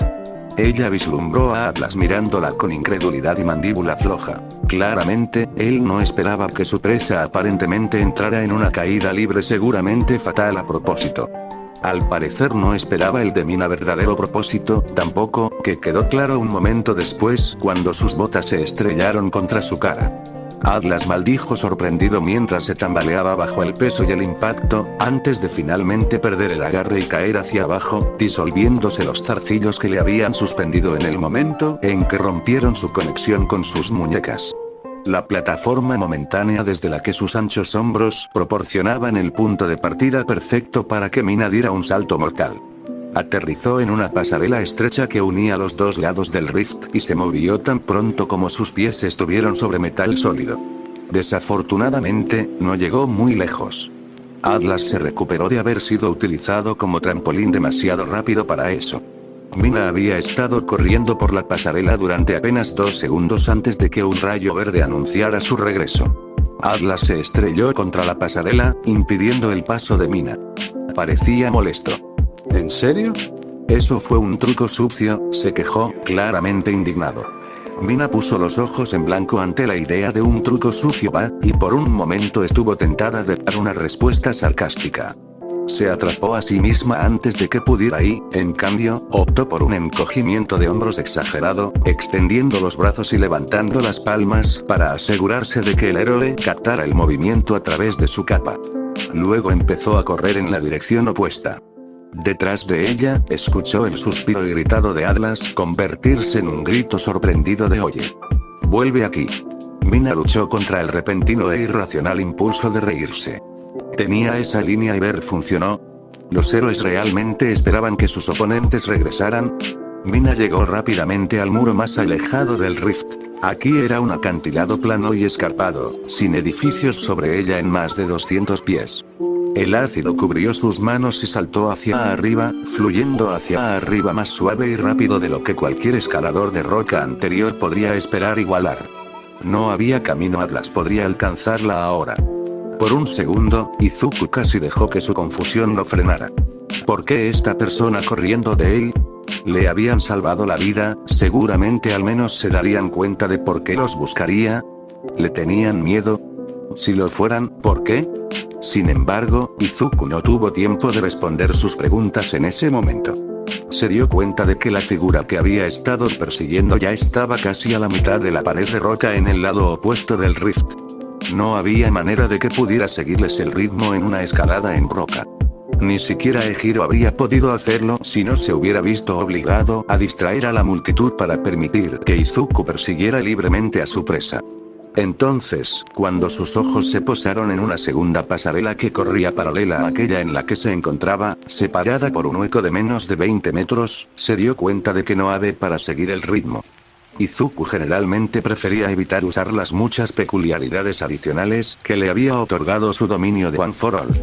S1: Ella vislumbró a Atlas mirándola con incredulidad y mandíbula floja. Claramente, él no esperaba que su presa aparentemente entrara en una caída libre seguramente fatal a propósito. Al parecer no esperaba el de Mina verdadero propósito, tampoco, que quedó claro un momento después cuando sus botas se estrellaron contra su cara. Atlas maldijo sorprendido mientras se tambaleaba bajo el peso y el impacto, antes de finalmente perder el agarre y caer hacia abajo, disolviéndose los zarcillos que le habían suspendido en el momento en que rompieron su conexión con sus muñecas. La plataforma momentánea desde la que sus anchos hombros proporcionaban el punto de partida perfecto para que Mina diera un salto mortal. Aterrizó en una pasarela estrecha que unía los dos lados del rift y se movió tan pronto como sus pies estuvieron sobre metal sólido. Desafortunadamente, no llegó muy lejos. Atlas se recuperó de haber sido utilizado como trampolín demasiado rápido para eso. Mina había estado corriendo por la pasarela durante apenas 2 segundos antes de que un rayo verde anunciara su regreso. Atlas se estrelló contra la pasarela, impidiendo el paso de Mina. Parecía molesto. ¿En serio? Eso fue un truco sucio, se quejó, claramente indignado. Mina puso los ojos en blanco ante la idea de un truco sucio, y por un momento estuvo tentada de dar una respuesta sarcástica. Se atrapó a sí misma antes de que pudiera y, en cambio, optó por un encogimiento de hombros exagerado, extendiendo los brazos y levantando las palmas para asegurarse de que el héroe captara el movimiento a través de su capa. Luego empezó a correr en la dirección opuesta. Detrás de ella, escuchó el suspiro irritado de Atlas convertirse en un grito sorprendido de «Oye. Vuelve aquí». Mina luchó contra el repentino e irracional impulso de reírse. Tenía esa línea y ver funcionó. ¿Los héroes realmente esperaban que sus oponentes regresaran? Mina llegó rápidamente al muro más alejado del rift. Aquí era un acantilado plano y escarpado, sin edificios sobre ella en más de 200 pies. El ácido cubrió sus manos y saltó hacia arriba, fluyendo hacia arriba más suave y rápido de lo que cualquier escalador de roca anterior podría esperar igualar. No había camino. Atlas podría alcanzarla ahora. Por un segundo, Izuku casi dejó que su confusión lo frenara. ¿Por qué esta persona corriendo de él? Le habían salvado la vida, seguramente al menos se darían cuenta de por qué los buscaría. ¿Le tenían miedo? Si lo fueran, ¿por qué? Sin embargo, Izuku no tuvo tiempo de responder sus preguntas en ese momento. Se dio cuenta de que la figura que había estado persiguiendo ya estaba casi a la mitad de la pared de roca en el lado opuesto del rift. No había manera de que pudiera seguirles el ritmo en una escalada en roca. Ni siquiera Ejiro habría podido hacerlo si no se hubiera visto obligado a distraer a la multitud para permitir que Izuku persiguiera libremente a su presa. Entonces, cuando sus ojos se posaron en una segunda pasarela que corría paralela a aquella en la que se encontraba, separada por un hueco de menos de 20 metros, se dio cuenta de que no había para seguir el ritmo. Izuku generalmente prefería evitar usar las muchas peculiaridades adicionales que le había otorgado su dominio de One for All.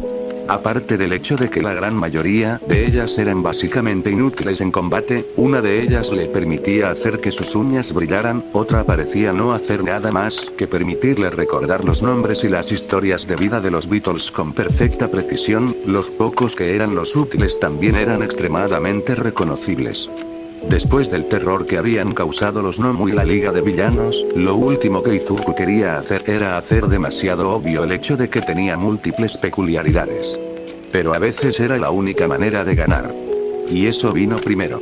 S1: Aparte del hecho de que la gran mayoría de ellas eran básicamente inútiles en combate, una de ellas le permitía hacer que sus uñas brillaran, otra parecía no hacer nada más que permitirle recordar los nombres y las historias de vida de los Beatles con perfecta precisión. Los pocos que eran los útiles también eran extremadamente reconocibles. Después del terror que habían causado los Nomu y la Liga de Villanos, lo último que Izuku quería hacer era hacer demasiado obvio el hecho de que tenía múltiples peculiaridades. Pero a veces era la única manera de ganar. Y eso vino primero.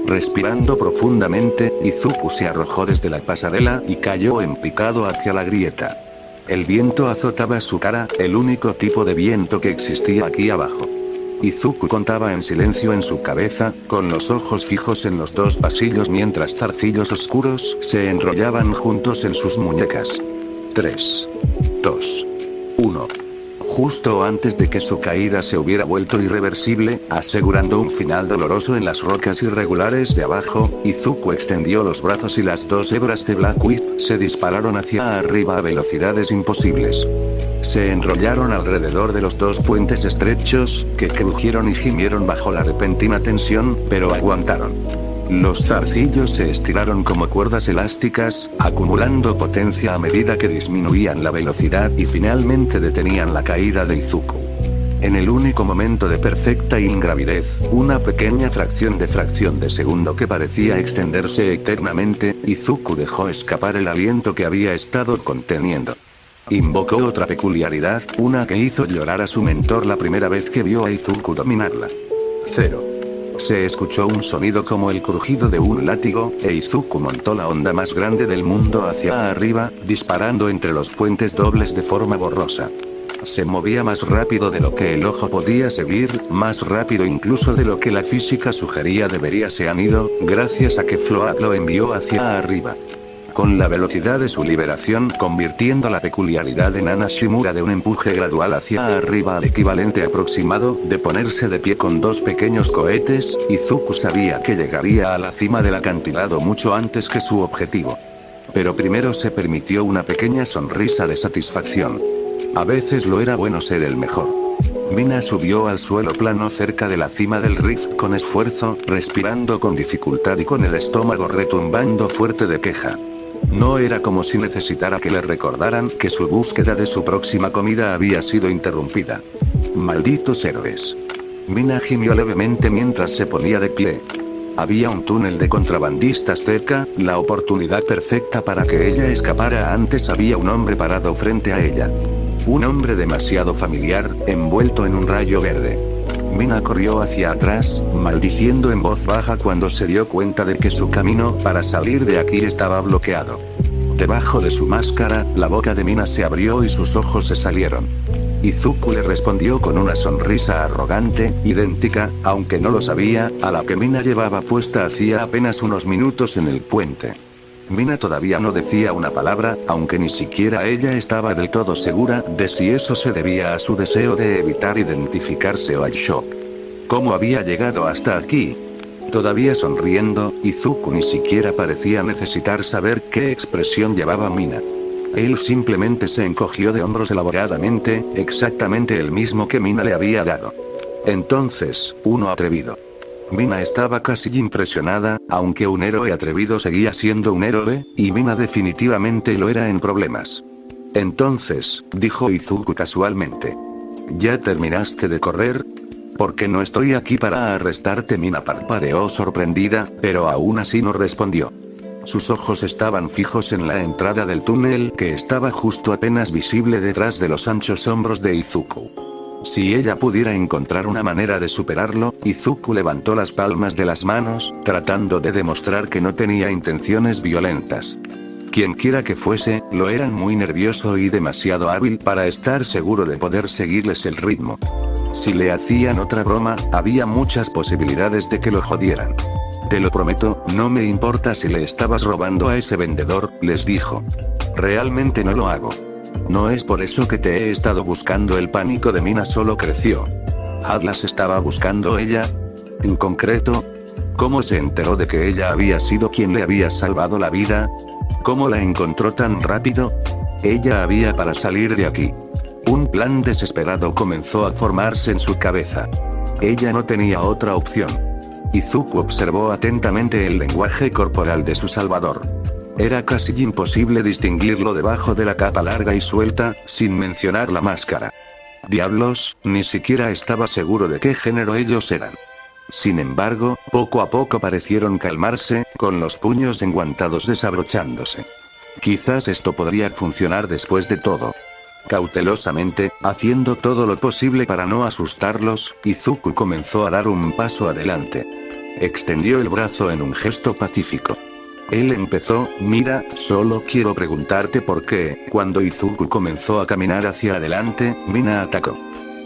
S1: Respirando profundamente, Izuku se arrojó desde la pasarela y cayó en picado hacia la grieta. El viento azotaba su cara, el único tipo de viento que existía aquí abajo. Izuku contaba en silencio en su cabeza, con los ojos fijos en los dos pasillos mientras zarcillos oscuros se enrollaban juntos en sus muñecas. 3, 2, 1. Justo antes de que su caída se hubiera vuelto irreversible, asegurando un final doloroso en las rocas irregulares de abajo, Izuku extendió los brazos y las dos hebras de Black Whip se dispararon hacia arriba a velocidades imposibles. Se enrollaron alrededor de los dos puentes estrechos, que crujieron y gimieron bajo la repentina tensión, pero aguantaron. Los zarcillos se estiraron como cuerdas elásticas, acumulando potencia a medida que disminuían la velocidad y finalmente detenían la caída de Izuku. En el único momento de perfecta ingravidez, una pequeña fracción de segundo que parecía extenderse eternamente, Izuku dejó escapar el aliento que había estado conteniendo. Invocó otra peculiaridad, una que hizo llorar a su mentor la primera vez que vio a Izuku dominarla. 0. Se escuchó un sonido como el crujido de un látigo, e Izuku montó la onda más grande del mundo hacia arriba, disparando entre los puentes dobles de forma borrosa. Se movía más rápido de lo que el ojo podía seguir, más rápido incluso de lo que la física sugería debería se han ido, gracias a que Float lo envió hacia arriba. Con la velocidad de su liberación convirtiendo la peculiaridad de Nana Shimura de un empuje gradual hacia arriba al equivalente aproximado de ponerse de pie con dos pequeños cohetes, Izuku sabía que llegaría a la cima del acantilado mucho antes que su objetivo. Pero primero se permitió una pequeña sonrisa de satisfacción. A veces lo era bueno ser el mejor. Mina subió al suelo plano cerca de la cima del rift con esfuerzo, respirando con dificultad y con el estómago retumbando fuerte de queja. No era como si necesitara que le recordaran que su búsqueda de su próxima comida había sido interrumpida. Malditos héroes. Mina gimió levemente mientras se ponía de pie. Había un túnel de contrabandistas cerca, la oportunidad perfecta para que ella escapara. Antes había un hombre parado frente a ella. Un hombre demasiado familiar, envuelto en un rayo verde. Mina corrió hacia atrás, maldiciendo en voz baja cuando se dio cuenta de que su camino para salir de aquí estaba bloqueado. Debajo de su máscara, la boca de Mina se abrió y sus ojos se salieron. Izuku le respondió con una sonrisa arrogante, idéntica, aunque no lo sabía, a la que Mina llevaba puesta hacía apenas unos minutos en el puente. Mina todavía no decía una palabra, aunque ni siquiera ella estaba del todo segura de si eso se debía a su deseo de evitar identificarse o al shock. ¿Cómo había llegado hasta aquí? Todavía sonriendo, Izuku ni siquiera parecía necesitar saber qué expresión llevaba Mina. Él simplemente se encogió de hombros elaboradamente, exactamente el mismo que Mina le había dado. Entonces, uno atrevido. Mina estaba casi impresionada, aunque un héroe atrevido seguía siendo un héroe, y Mina definitivamente lo era en problemas. Entonces, dijo Izuku casualmente. ¿Ya terminaste de correr? Porque no estoy aquí para arrestarte. Mina parpadeó sorprendida, pero aún así no respondió. Sus ojos estaban fijos en la entrada del túnel que estaba justo apenas visible detrás de los anchos hombros de Izuku. Si ella pudiera encontrar una manera de superarlo, Izuku levantó las palmas de las manos, tratando de demostrar que no tenía intenciones violentas. Quienquiera que fuese, lo eran muy nervioso y demasiado hábil para estar seguro de poder seguirles el ritmo. Si le hacían otra broma, había muchas posibilidades de que lo jodieran. Te lo prometo, no me importa si le estabas robando a ese vendedor, les dijo. Realmente no lo hago. No es por eso que te he estado buscando. El pánico de Mina solo creció. ¿Atlas estaba buscando ella? En concreto, ¿cómo se enteró de que ella había sido quien le había salvado la vida? ¿Cómo la encontró tan rápido? Ella había para salir de aquí. Un plan desesperado comenzó a formarse en su cabeza. Ella no tenía otra opción. Izuku observó atentamente el lenguaje corporal de su salvador. Era casi imposible distinguirlo debajo de la capa larga y suelta, sin mencionar la máscara. Diablos, ni siquiera estaba seguro de qué género ellos eran. Sin embargo, poco a poco parecieron calmarse, con los puños enguantados desabrochándose. Quizás esto podría funcionar después de todo. Cautelosamente, haciendo todo lo posible para no asustarlos, Izuku comenzó a dar un paso adelante. Extendió el brazo en un gesto pacífico. Él empezó, mira, solo quiero preguntarte por qué. Cuando Izuku comenzó a caminar hacia adelante, Mina atacó.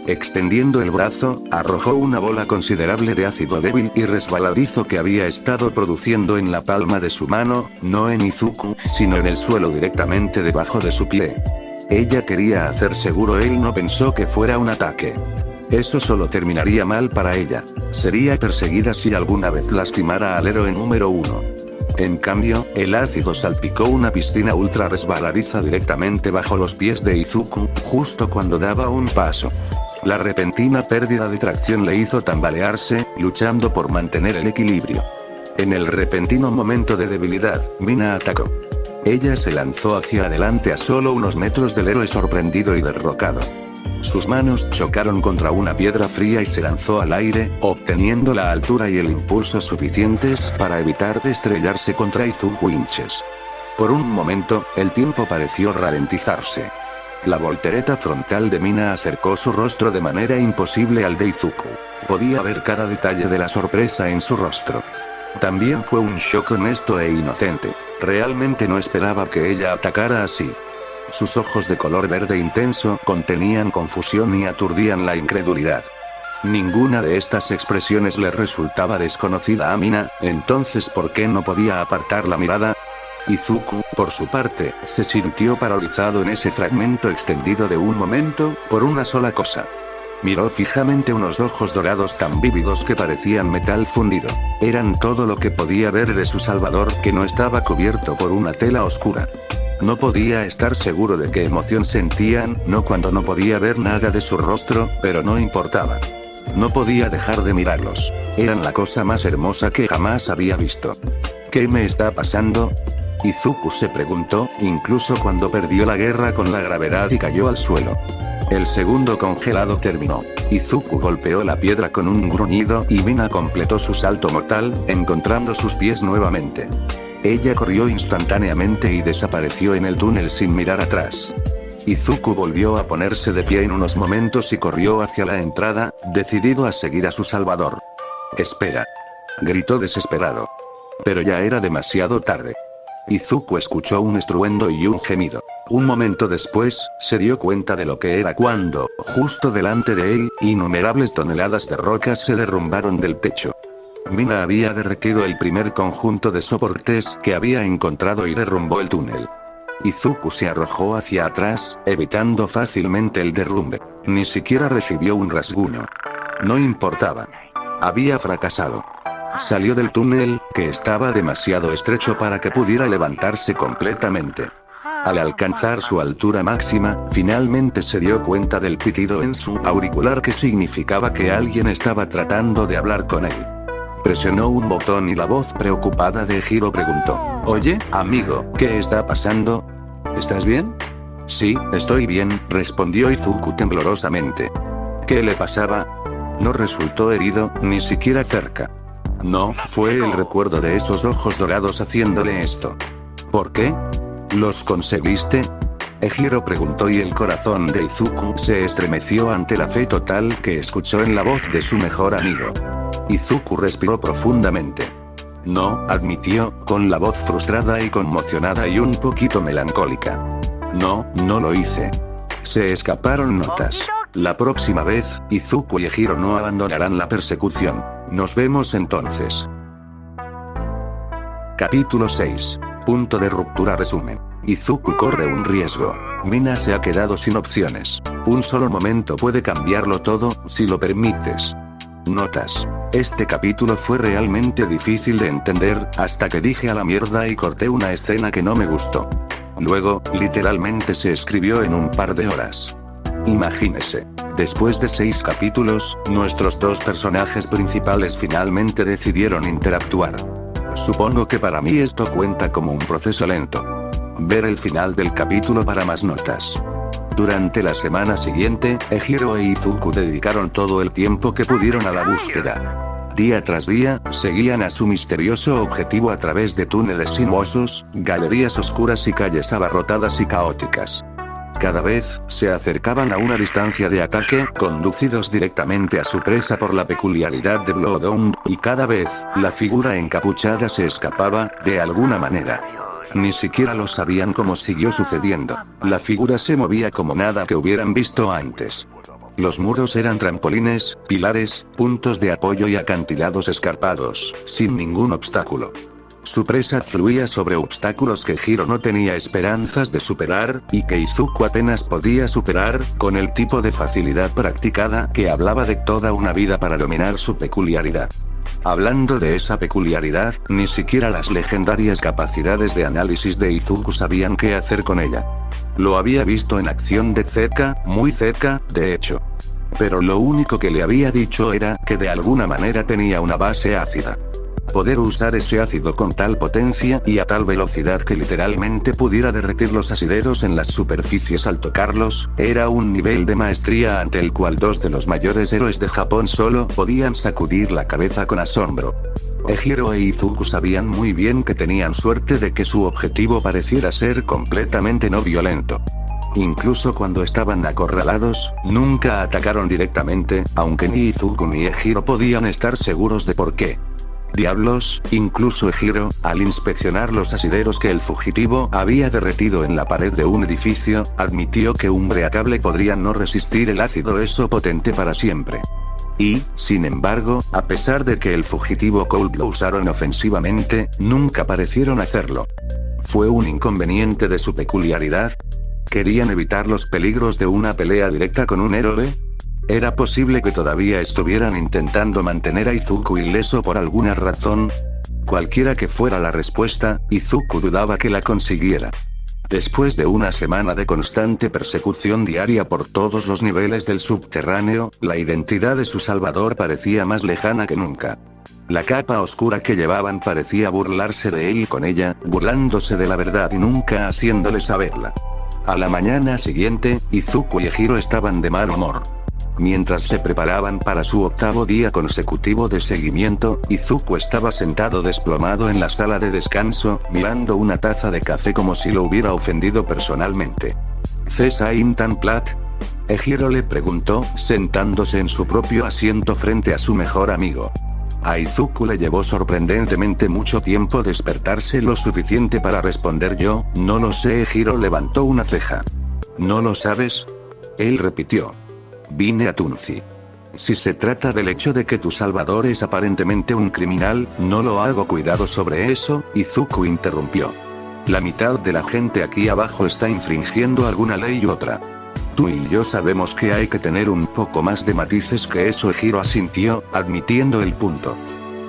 S1: Extendiendo el brazo, arrojó una bola considerable de ácido débil y resbaladizo que había estado produciendo en la palma de su mano, no en Izuku, sino en el suelo directamente debajo de su pie. Ella quería hacer seguro. Él no pensó que fuera un ataque. Eso solo terminaría mal para ella. Sería perseguida si alguna vez lastimara al héroe número 1. En cambio, el ácido salpicó una piscina ultra resbaladiza directamente bajo los pies de Izuku, justo cuando daba un paso. La repentina pérdida de tracción le hizo tambalearse, luchando por mantener el equilibrio. En el repentino momento de debilidad, Mina atacó. Ella se lanzó hacia adelante a solo unos metros del héroe sorprendido y derrocado. Sus manos chocaron contra una piedra fría y se lanzó al aire, obteniendo la altura y el impulso suficientes para evitar estrellarse contra Izuku Inches. Por un momento, el tiempo pareció ralentizarse. La voltereta frontal de Mina acercó su rostro de manera imposible al de Izuku. Podía ver cada detalle de la sorpresa en su rostro. También fue un shock honesto e inocente. Realmente no esperaba que ella atacara así. Sus ojos de color verde intenso contenían confusión y aturdían la incredulidad. Ninguna de estas expresiones le resultaba desconocida a Mina, entonces ¿por qué no podía apartar la mirada? Izuku, por su parte, se sintió paralizado en ese fragmento extendido de un momento, por una sola cosa. Miró fijamente unos ojos dorados tan vívidos que parecían metal fundido. Eran todo lo que podía ver de su salvador, que no estaba cubierto por una tela oscura. No podía estar seguro de qué emoción sentían, no cuando no podía ver nada de su rostro, pero no importaba. No podía dejar de mirarlos. Eran la cosa más hermosa que jamás había visto. ¿Qué me está pasando? Izuku se preguntó, incluso cuando perdió la guerra con la gravedad y cayó al suelo. El segundo congelado terminó. Izuku golpeó la piedra con un gruñido y Mina completó su salto mortal, encontrando sus pies nuevamente. Ella corrió instantáneamente y desapareció en el túnel sin mirar atrás. Izuku volvió a ponerse de pie en unos momentos y corrió hacia la entrada, decidido a seguir a su salvador. «Espera», gritó desesperado. Pero ya era demasiado tarde. Izuku escuchó un estruendo y un gemido. Un momento después, se dio cuenta de lo que era cuando, justo delante de él, innumerables toneladas de rocas se derrumbaron del techo. Mina había derretido el primer conjunto de soportes que había encontrado y derrumbó el túnel. Izuku se arrojó hacia atrás, evitando fácilmente el derrumbe. Ni siquiera recibió un rasguño. No importaba. Había fracasado. Salió del túnel, que estaba demasiado estrecho para que pudiera levantarse completamente. Al alcanzar su altura máxima, finalmente se dio cuenta del pitido en su auricular que significaba que alguien estaba tratando de hablar con él. Presionó un botón y la voz preocupada de Hiro preguntó: «Oye, amigo, ¿qué está pasando? ¿Estás bien?» «Sí, estoy bien», respondió Izuku temblorosamente. ¿Qué le pasaba? No resultó herido, ni siquiera cerca. No, fue el recuerdo de esos ojos dorados haciéndole esto. ¿Por qué? ¿Los conseguiste? Hiro preguntó y el corazón de Izuku se estremeció ante la fe total que escuchó en la voz de su mejor amigo. Izuku respiró profundamente. No, admitió, con la voz frustrada y conmocionada y un poquito melancólica. No, no lo hice. Se escaparon notas. La próxima vez, Izuku y Hiro no abandonarán la persecución. Nos vemos entonces. Capítulo 6. Punto de ruptura resumen. Izuku corre un riesgo. Mina se ha quedado sin opciones. Un solo momento puede cambiarlo todo, si lo permites. Notas. Este capítulo fue realmente difícil de entender, hasta que dije a la mierda y corté una escena que no me gustó. Luego, literalmente se escribió en un par de horas. Imagínese. Después de 6 capítulos, nuestros dos personajes principales finalmente decidieron interactuar. Supongo que para mí esto cuenta como un proceso lento. Ver el final del capítulo para más notas. Durante la semana siguiente, Hiro e Izuku dedicaron todo el tiempo que pudieron a la búsqueda. Día tras día, seguían a su misterioso objetivo a través de túneles sinuosos, galerías oscuras y calles abarrotadas y caóticas. Cada vez, se acercaban a una distancia de ataque, conducidos directamente a su presa por la peculiaridad de Bloodhound, y cada vez, la figura encapuchada se escapaba, de alguna manera. Ni siquiera lo sabían cómo siguió sucediendo. La figura se movía como nada que hubieran visto antes. Los muros eran trampolines, pilares, puntos de apoyo y acantilados escarpados, sin ningún obstáculo. Su presa fluía sobre obstáculos que Hiro no tenía esperanzas de superar, y que Izuku apenas podía superar, con el tipo de facilidad practicada que hablaba de toda una vida para dominar su peculiaridad. Hablando de esa peculiaridad, ni siquiera las legendarias capacidades de análisis de Izuku sabían qué hacer con ella. Lo había visto en acción de cerca, muy cerca, de hecho. Pero lo único que le había dicho era que de alguna manera tenía una base ácida. Poder usar ese ácido con tal potencia y a tal velocidad que literalmente pudiera derretir los asideros en las superficies al tocarlos, era un nivel de maestría ante el cual dos de los mayores héroes de Japón solo podían sacudir la cabeza con asombro. Hiro e Izuku sabían muy bien que tenían suerte de que su objetivo pareciera ser completamente no violento. Incluso cuando estaban acorralados, nunca atacaron directamente, aunque ni Izuku ni Ejiro podían estar seguros de por qué. Diablos, incluso Ejiro, al inspeccionar los asideros que el fugitivo había derretido en la pared de un edificio, admitió que Umbreacable podría no resistir el ácido eso potente para siempre. Y, sin embargo, a pesar de que el fugitivo Cold lo usaron ofensivamente, nunca parecieron hacerlo. ¿Fue un inconveniente de su peculiaridad? ¿Querían evitar los peligros de una pelea directa con un héroe? ¿Era posible que todavía estuvieran intentando mantener a Izuku ileso por alguna razón? Cualquiera que fuera la respuesta, Izuku dudaba que la consiguiera. Después de una semana de constante persecución diaria por todos los niveles del subterráneo, la identidad de su salvador parecía más lejana que nunca. La capa oscura que llevaban parecía burlarse de él con ella, burlándose de la verdad y nunca haciéndole saberla. A la mañana siguiente, Izuku y Ejiro estaban de mal humor. Mientras se preparaban para su octavo día consecutivo de seguimiento, Izuku estaba sentado desplomado en la sala de descanso, mirando una taza de café como si lo hubiera ofendido personalmente. ¿Cesa tan plat? Ejiro le preguntó, sentándose en su propio asiento frente a su mejor amigo. A Izuku le llevó sorprendentemente mucho tiempo despertarse lo suficiente para responder yo, no lo sé. Ejiro levantó una ceja. ¿No lo sabes? Él repitió. Vine a Tunzi. Si se trata del hecho de que tu salvador es aparentemente un criminal, no lo hago. Cuidado sobre eso, Izuku interrumpió. La mitad de la gente aquí abajo está infringiendo alguna ley u otra. Tú y yo sabemos que hay que tener un poco más de matices que eso. Ejiro asintió, admitiendo el punto.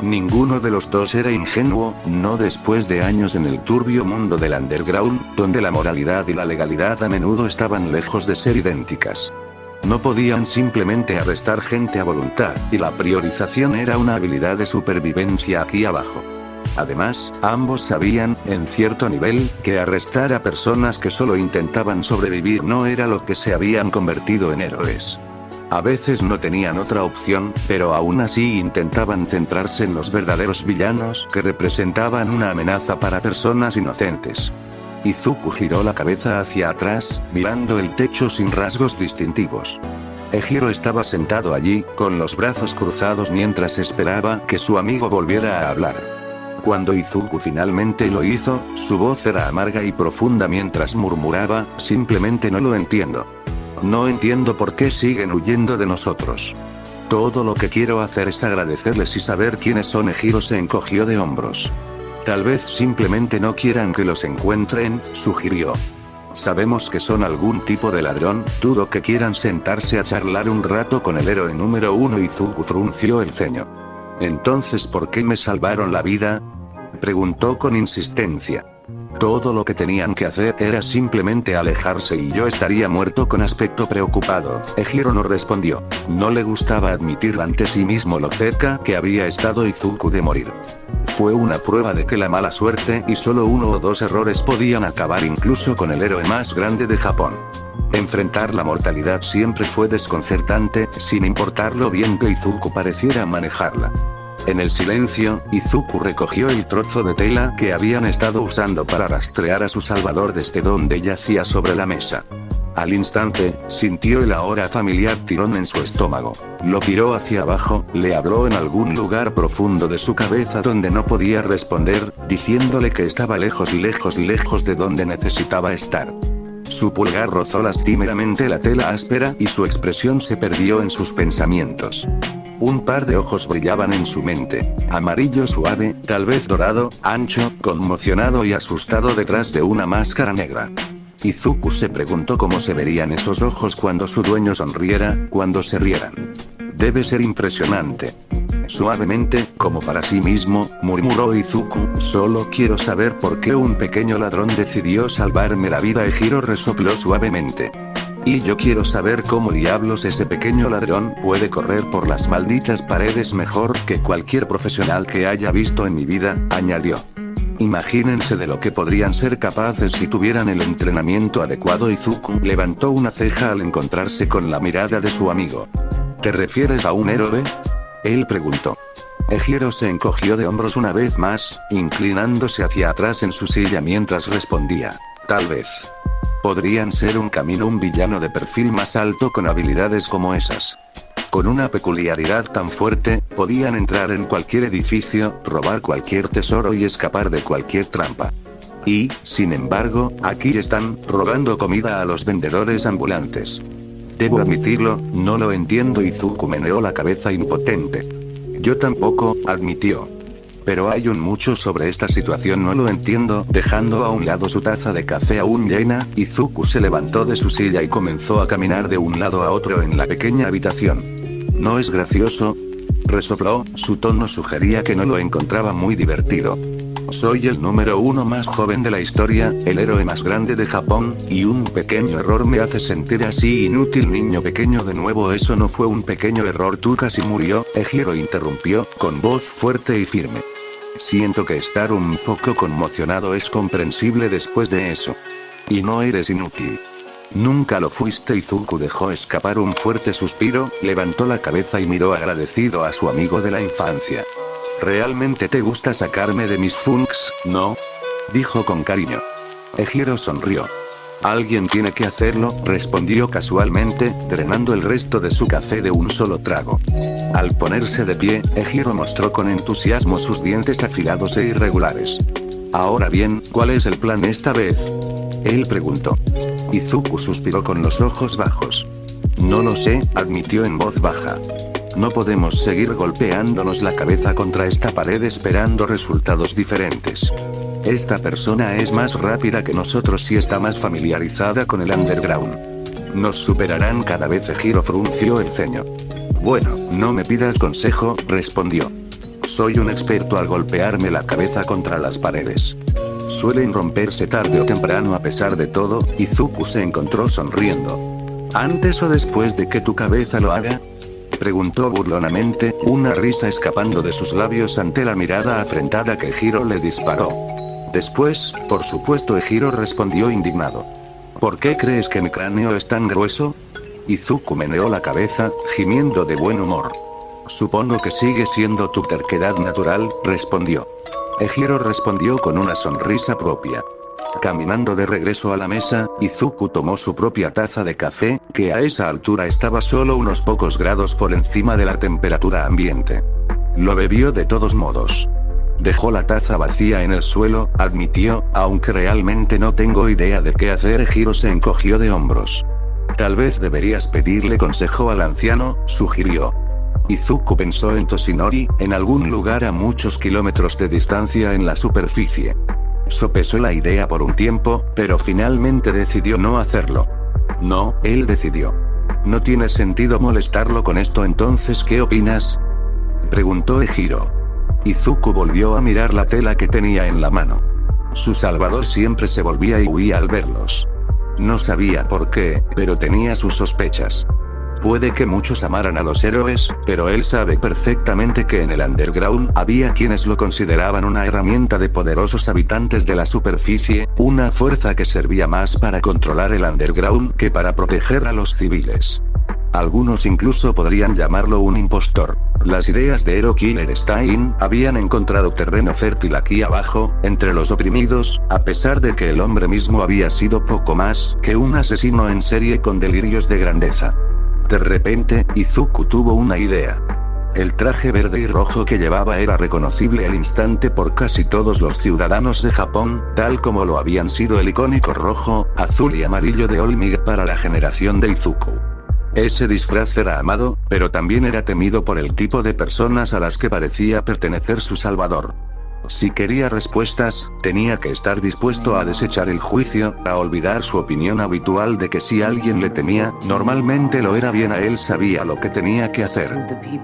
S1: Ninguno de los dos era ingenuo, no después de años en el turbio mundo del underground, donde la moralidad y la legalidad a menudo estaban lejos de ser idénticas. No podían simplemente arrestar gente a voluntad, y la priorización era una habilidad de supervivencia aquí abajo. Además, ambos sabían, en cierto nivel, que arrestar a personas que solo intentaban sobrevivir no era lo que se habían convertido en héroes. A veces no tenían otra opción, pero aún así intentaban centrarse en los verdaderos villanos que representaban una amenaza para personas inocentes. Izuku giró la cabeza hacia atrás, mirando el techo sin rasgos distintivos. Ejiro estaba sentado allí, con los brazos cruzados mientras esperaba que su amigo volviera a hablar. Cuando Izuku finalmente lo hizo, su voz era amarga y profunda mientras murmuraba, simplemente no lo entiendo. No entiendo por qué siguen huyendo de nosotros. Todo lo que quiero hacer es agradecerles y saber quiénes son. Ejiro se encogió de hombros. Tal vez simplemente no quieran que los encuentren, sugirió. Sabemos que son algún tipo de ladrón, dudo que quieran sentarse a charlar un rato con el héroe número 1. Izuku frunció el ceño. ¿Entonces por qué me salvaron la vida? Preguntó con insistencia. Todo lo que tenían que hacer era simplemente alejarse y yo estaría muerto. Con aspecto preocupado, Ejiro no respondió. No le gustaba admitir ante sí mismo lo cerca que había estado Izuku de morir. Fue una prueba de que la mala suerte y solo uno o dos errores podían acabar incluso con el héroe más grande de Japón. Enfrentar la mortalidad siempre fue desconcertante, sin importar lo bien que Izuku pareciera manejarla. En el silencio, Izuku recogió el trozo de tela que habían estado usando para rastrear a su salvador desde donde yacía sobre la mesa. Al instante, sintió el ahora familiar tirón en su estómago. Lo tiró hacia abajo, le habló en algún lugar profundo de su cabeza donde no podía responder, diciéndole que estaba lejos de donde necesitaba estar. Su pulgar rozó lastimeramente la tela áspera y su expresión se perdió en sus pensamientos. Un par de ojos brillaban en su mente. Amarillo suave, tal vez dorado, ancho, conmocionado y asustado detrás de una máscara negra. Izuku se preguntó cómo se verían esos ojos cuando su dueño sonriera, cuando se rieran. Debe ser impresionante. Suavemente, como para sí mismo, murmuró Izuku, solo quiero saber por qué un pequeño ladrón decidió salvarme la vida. Ejiro resopló suavemente. Y yo quiero saber cómo diablos ese pequeño ladrón puede correr por las malditas paredes mejor que cualquier profesional que haya visto en mi vida, añadió. Imagínense de lo que podrían ser capaces si tuvieran el entrenamiento adecuado. Izuku levantó una ceja al encontrarse con la mirada de su amigo. ¿Te refieres a un héroe? Él preguntó. Ejiro se encogió de hombros una vez más, inclinándose hacia atrás en su silla mientras respondía. Tal vez. Podrían ser un camino, un villano de perfil más alto con habilidades como esas. Con una peculiaridad tan fuerte, podían entrar en cualquier edificio, robar cualquier tesoro y escapar de cualquier trampa. Y, sin embargo, aquí están, robando comida a los vendedores ambulantes. Debo admitirlo, no lo entiendo. Izuku meneó la cabeza impotente. Yo tampoco, admitió. Pero hay un mucho sobre esta situación, no lo entiendo. Dejando a un lado su taza de café aún llena, Izuku se levantó de su silla y comenzó a caminar de un lado a otro en la pequeña habitación. ¿No es gracioso?, resopló, su tono sugería que no lo encontraba muy divertido. Soy el número 1 más joven de la historia, el héroe más grande de Japón, y un pequeño error me hace sentir así inútil. Niño pequeño, de nuevo eso no fue un pequeño error, tú casi murió, Ejiro interrumpió, con voz fuerte y firme. Siento que estar un poco conmocionado es comprensible después de eso. Y no eres inútil. Nunca lo fuiste. Izuku dejó escapar un fuerte suspiro, levantó la cabeza y miró agradecido a su amigo de la infancia. ¿Realmente te gusta sacarme de mis funks, no?, dijo con cariño. Ejiro sonrió. Alguien tiene que hacerlo, respondió casualmente, drenando el resto de su café de un solo trago. Al ponerse de pie, Ejiro mostró con entusiasmo sus dientes afilados e irregulares. Ahora bien, ¿cuál es el plan esta vez?, él preguntó. Izuku suspiró con los ojos bajos. No lo sé, admitió en voz baja. No podemos seguir golpeándonos la cabeza contra esta pared esperando resultados diferentes. Esta persona es más rápida que nosotros y está más familiarizada con el underground. Nos superarán cada vez. Ejiro frunció el ceño. Bueno, no me pidas consejo, respondió. Soy un experto al golpearme la cabeza contra las paredes. Suelen romperse tarde o temprano. A pesar de todo, Izuku se encontró sonriendo. ¿Antes o después de que tu cabeza lo haga?, preguntó burlonamente, una risa escapando de sus labios ante la mirada afrentada que Ejiro le disparó. Después, por supuesto, Ejiro respondió indignado. ¿Por qué crees que mi cráneo es tan grueso?, Izuku meneó la cabeza, gimiendo de buen humor. Supongo que sigue siendo tu terquedad natural, respondió. Ejiro respondió con una sonrisa propia. Caminando de regreso a la mesa, Izuku tomó su propia taza de café, que a esa altura estaba solo unos pocos grados por encima de la temperatura ambiente. Lo bebió de todos modos. Dejó la taza vacía en el suelo, admitió, aunque realmente no tengo idea de qué hacer. Ejiro se encogió de hombros. Tal vez deberías pedirle consejo al anciano, sugirió. Izuku pensó en Toshinori, en algún lugar a muchos kilómetros de distancia en la superficie. Sopesó la idea por un tiempo, pero finalmente decidió no hacerlo. No, él decidió. No tiene sentido molestarlo con esto. Entonces, ¿qué opinas?, preguntó Ejiro. Izuku volvió a mirar la tela que tenía en la mano. Su salvador siempre se volvía y huía al verlos. No sabía por qué, pero tenía sus sospechas. Puede que muchos amaran a los héroes, pero él sabe perfectamente que en el underground había quienes lo consideraban una herramienta de poderosos habitantes de la superficie, una fuerza que servía más para controlar el underground que para proteger a los civiles. Algunos incluso podrían llamarlo un impostor. Las ideas de Hero Killer Stein habían encontrado terreno fértil aquí abajo, entre los oprimidos, a pesar de que el hombre mismo había sido poco más que un asesino en serie con delirios de grandeza. De repente, Izuku tuvo una idea. El traje verde y rojo que llevaba era reconocible al instante por casi todos los ciudadanos de Japón, tal como lo habían sido el icónico rojo, azul y amarillo de Olmig para la generación de Izuku. Ese disfraz era amado, pero también era temido por el tipo de personas a las que parecía pertenecer su salvador. Si quería respuestas, tenía que estar dispuesto a desechar el juicio, a olvidar su opinión habitual de que si alguien le temía, normalmente lo era. Bien, a él sabía lo que tenía que hacer.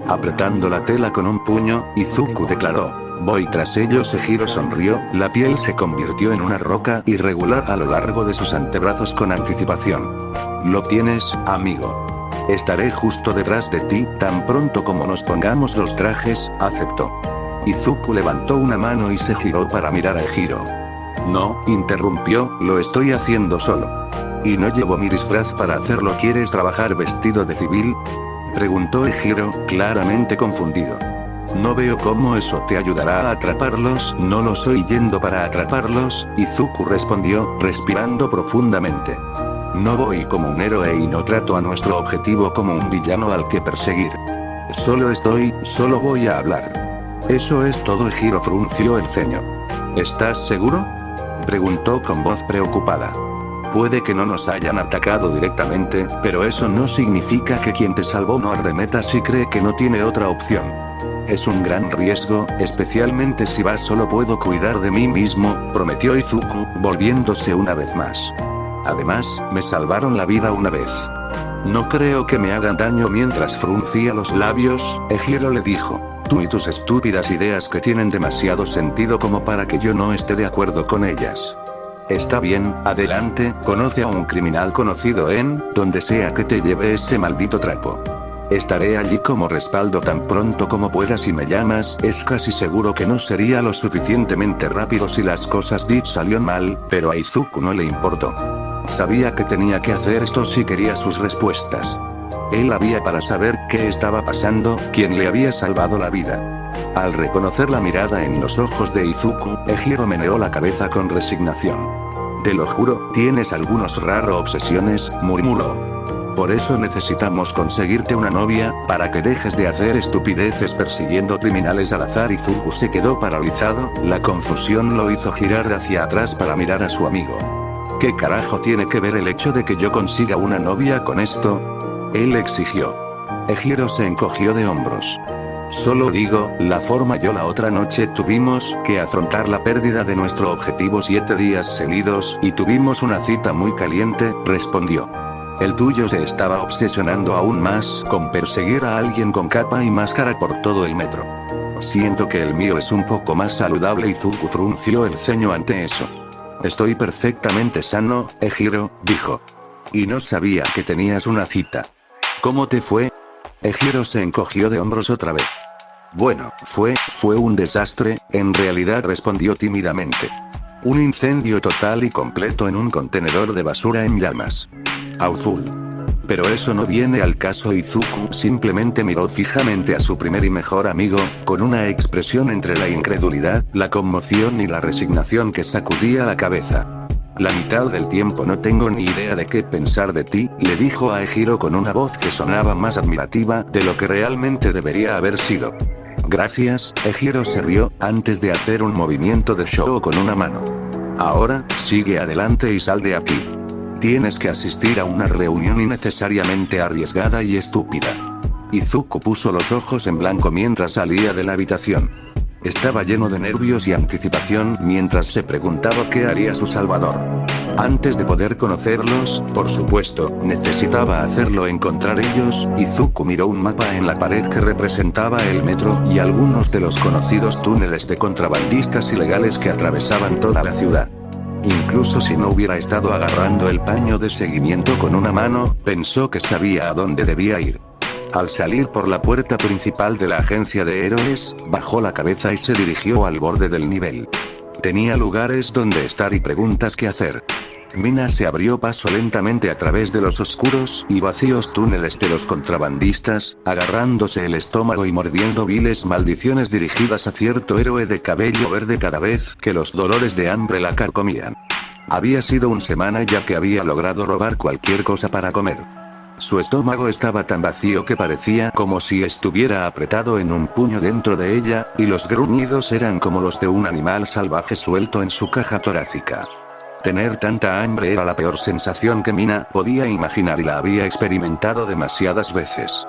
S1: Apretando la tela con un puño, Izuku declaró: voy tras ellos. Ejiro sonrió, la piel se convirtió en una roca irregular a lo largo de sus antebrazos con anticipación. Lo tienes, amigo. Estaré justo detrás de ti, tan pronto como nos pongamos los trajes, aceptó. Izuku levantó una mano y se giró para mirar a Ejiro. No, interrumpió, lo estoy haciendo solo. Y no llevo mi disfraz para hacerlo. ¿Quieres trabajar vestido de civil?, preguntó Ejiro, claramente confundido. No veo cómo eso te ayudará a atraparlos. No lo estoy yendo para atraparlos, Izuku respondió, respirando profundamente. No voy como un héroe y no trato a nuestro objetivo como un villano al que perseguir. Solo voy a hablar. Eso es todo. Ejiro frunció el ceño. ¿Estás seguro?, preguntó con voz preocupada. Puede que no nos hayan atacado directamente, pero eso no significa que quien te salvó no arremeta si cree que no tiene otra opción. Es un gran riesgo, especialmente si vas solo. Puedo cuidar de mí mismo, prometió Izuku, volviéndose una vez más. Además, me salvaron la vida una vez. No creo que me hagan daño. Mientras fruncía los labios, Ejiro le dijo. Tú y tus estúpidas ideas que tienen demasiado sentido como para que yo no esté de acuerdo con ellas. Está bien, adelante, conoce a un criminal conocido en donde sea que te lleve ese maldito trapo. Estaré allí como respaldo tan pronto como puedas y me llamas. Es casi seguro que no sería lo suficientemente rápido si las cosas salieron mal, pero a Izuku no le importó. Sabía que tenía que hacer esto si quería sus respuestas. Él había para saber qué estaba pasando, quién le había salvado la vida. Al reconocer la mirada en los ojos de Izuku, Ejiro meneó la cabeza con resignación. Te lo juro, tienes algunos raros obsesiones, murmuró. Por eso necesitamos conseguirte una novia, para que dejes de hacer estupideces persiguiendo criminales al azar. Izuku se quedó paralizado, la confusión lo hizo girar hacia atrás para mirar a su amigo. ¿Qué carajo tiene que ver el hecho de que yo consiga una novia con esto?, él exigió. Ejiro se encogió de hombros. Solo digo, la otra noche tuvimos que afrontar la pérdida de nuestro objetivo 7 días seguidos, y tuvimos una cita muy caliente, respondió. El tuyo se estaba obsesionando aún más con perseguir a alguien con capa y máscara por todo el metro. Siento que el mío es un poco más saludable. Izuku frunció el ceño ante eso. Estoy perfectamente sano, Ejiro, dijo. Y no sabía que tenías una cita. ¿Cómo te fue? Ejiro se encogió de hombros otra vez. Bueno, fue un desastre, en realidad, respondió tímidamente. Un incendio total y completo en un contenedor de basura en llamas. Awful. Pero eso no viene al caso. Izuku simplemente miró fijamente a su primer y mejor amigo, con una expresión entre la incredulidad, la conmoción y la resignación que sacudía la cabeza. La mitad del tiempo no tengo ni idea de qué pensar de ti, le dijo a Ejiro con una voz que sonaba más admirativa de lo que realmente debería haber sido. Gracias, Ejiro se rió, antes de hacer un movimiento de show con una mano. Ahora, sigue adelante y sal de aquí. Tienes que asistir a una reunión innecesariamente arriesgada y estúpida. Izuku puso los ojos en blanco mientras salía de la habitación. Estaba lleno de nervios y anticipación mientras se preguntaba qué haría su salvador. Antes de poder conocerlos, por supuesto, necesitaba hacerlo encontrar ellos. Izuku miró un mapa en la pared que representaba el metro y algunos de los conocidos túneles de contrabandistas ilegales que atravesaban toda la ciudad. Incluso si no hubiera estado agarrando el paño de seguimiento con una mano, pensó que sabía a dónde debía ir. Al salir por la puerta principal de la agencia de héroes, bajó la cabeza y se dirigió al borde del nivel. Tenía lugares donde estar y preguntas que hacer. Mina se abrió paso lentamente a través de los oscuros y vacíos túneles de los contrabandistas, agarrándose el estómago y mordiendo viles maldiciones dirigidas a cierto héroe de cabello verde cada vez que los dolores de hambre la carcomían. Había sido una semana ya que había logrado robar cualquier cosa para comer. Su estómago estaba tan vacío que parecía como si estuviera apretado en un puño dentro de ella, y los gruñidos eran como los de un animal salvaje suelto en su caja torácica. Tener tanta hambre era la peor sensación que Mina podía imaginar y la había experimentado demasiadas veces.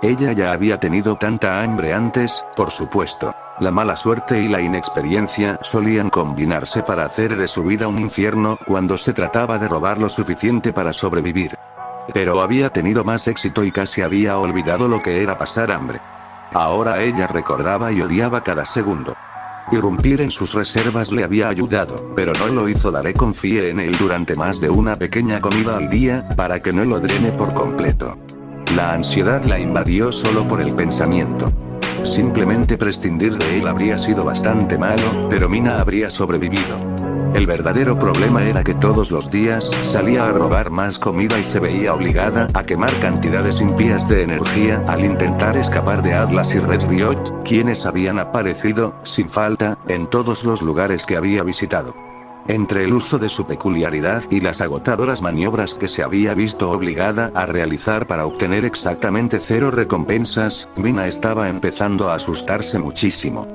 S1: Ella ya había tenido tanta hambre antes, por supuesto. La mala suerte y la inexperiencia solían combinarse para hacer de su vida un infierno cuando se trataba de robar lo suficiente para sobrevivir. Pero había tenido más éxito y casi había olvidado lo que era pasar hambre. Ahora ella recordaba y odiaba cada segundo. Irrumpir en sus reservas le había ayudado, pero no lo hizo. Confíe en él durante más de una pequeña comida al día, para que no lo drene por completo. La ansiedad la invadió solo por el pensamiento. Simplemente prescindir de él habría sido bastante malo, pero Mina habría sobrevivido. El verdadero problema era que todos los días salía a robar más comida y se veía obligada a quemar cantidades impías de energía al intentar escapar de Atlas y Red Riot, quienes habían aparecido, sin falta, en todos los lugares que había visitado. Entre el uso de su peculiaridad y las agotadoras maniobras que se había visto obligada a realizar para obtener exactamente 0 recompensas, Mina estaba empezando a asustarse muchísimo.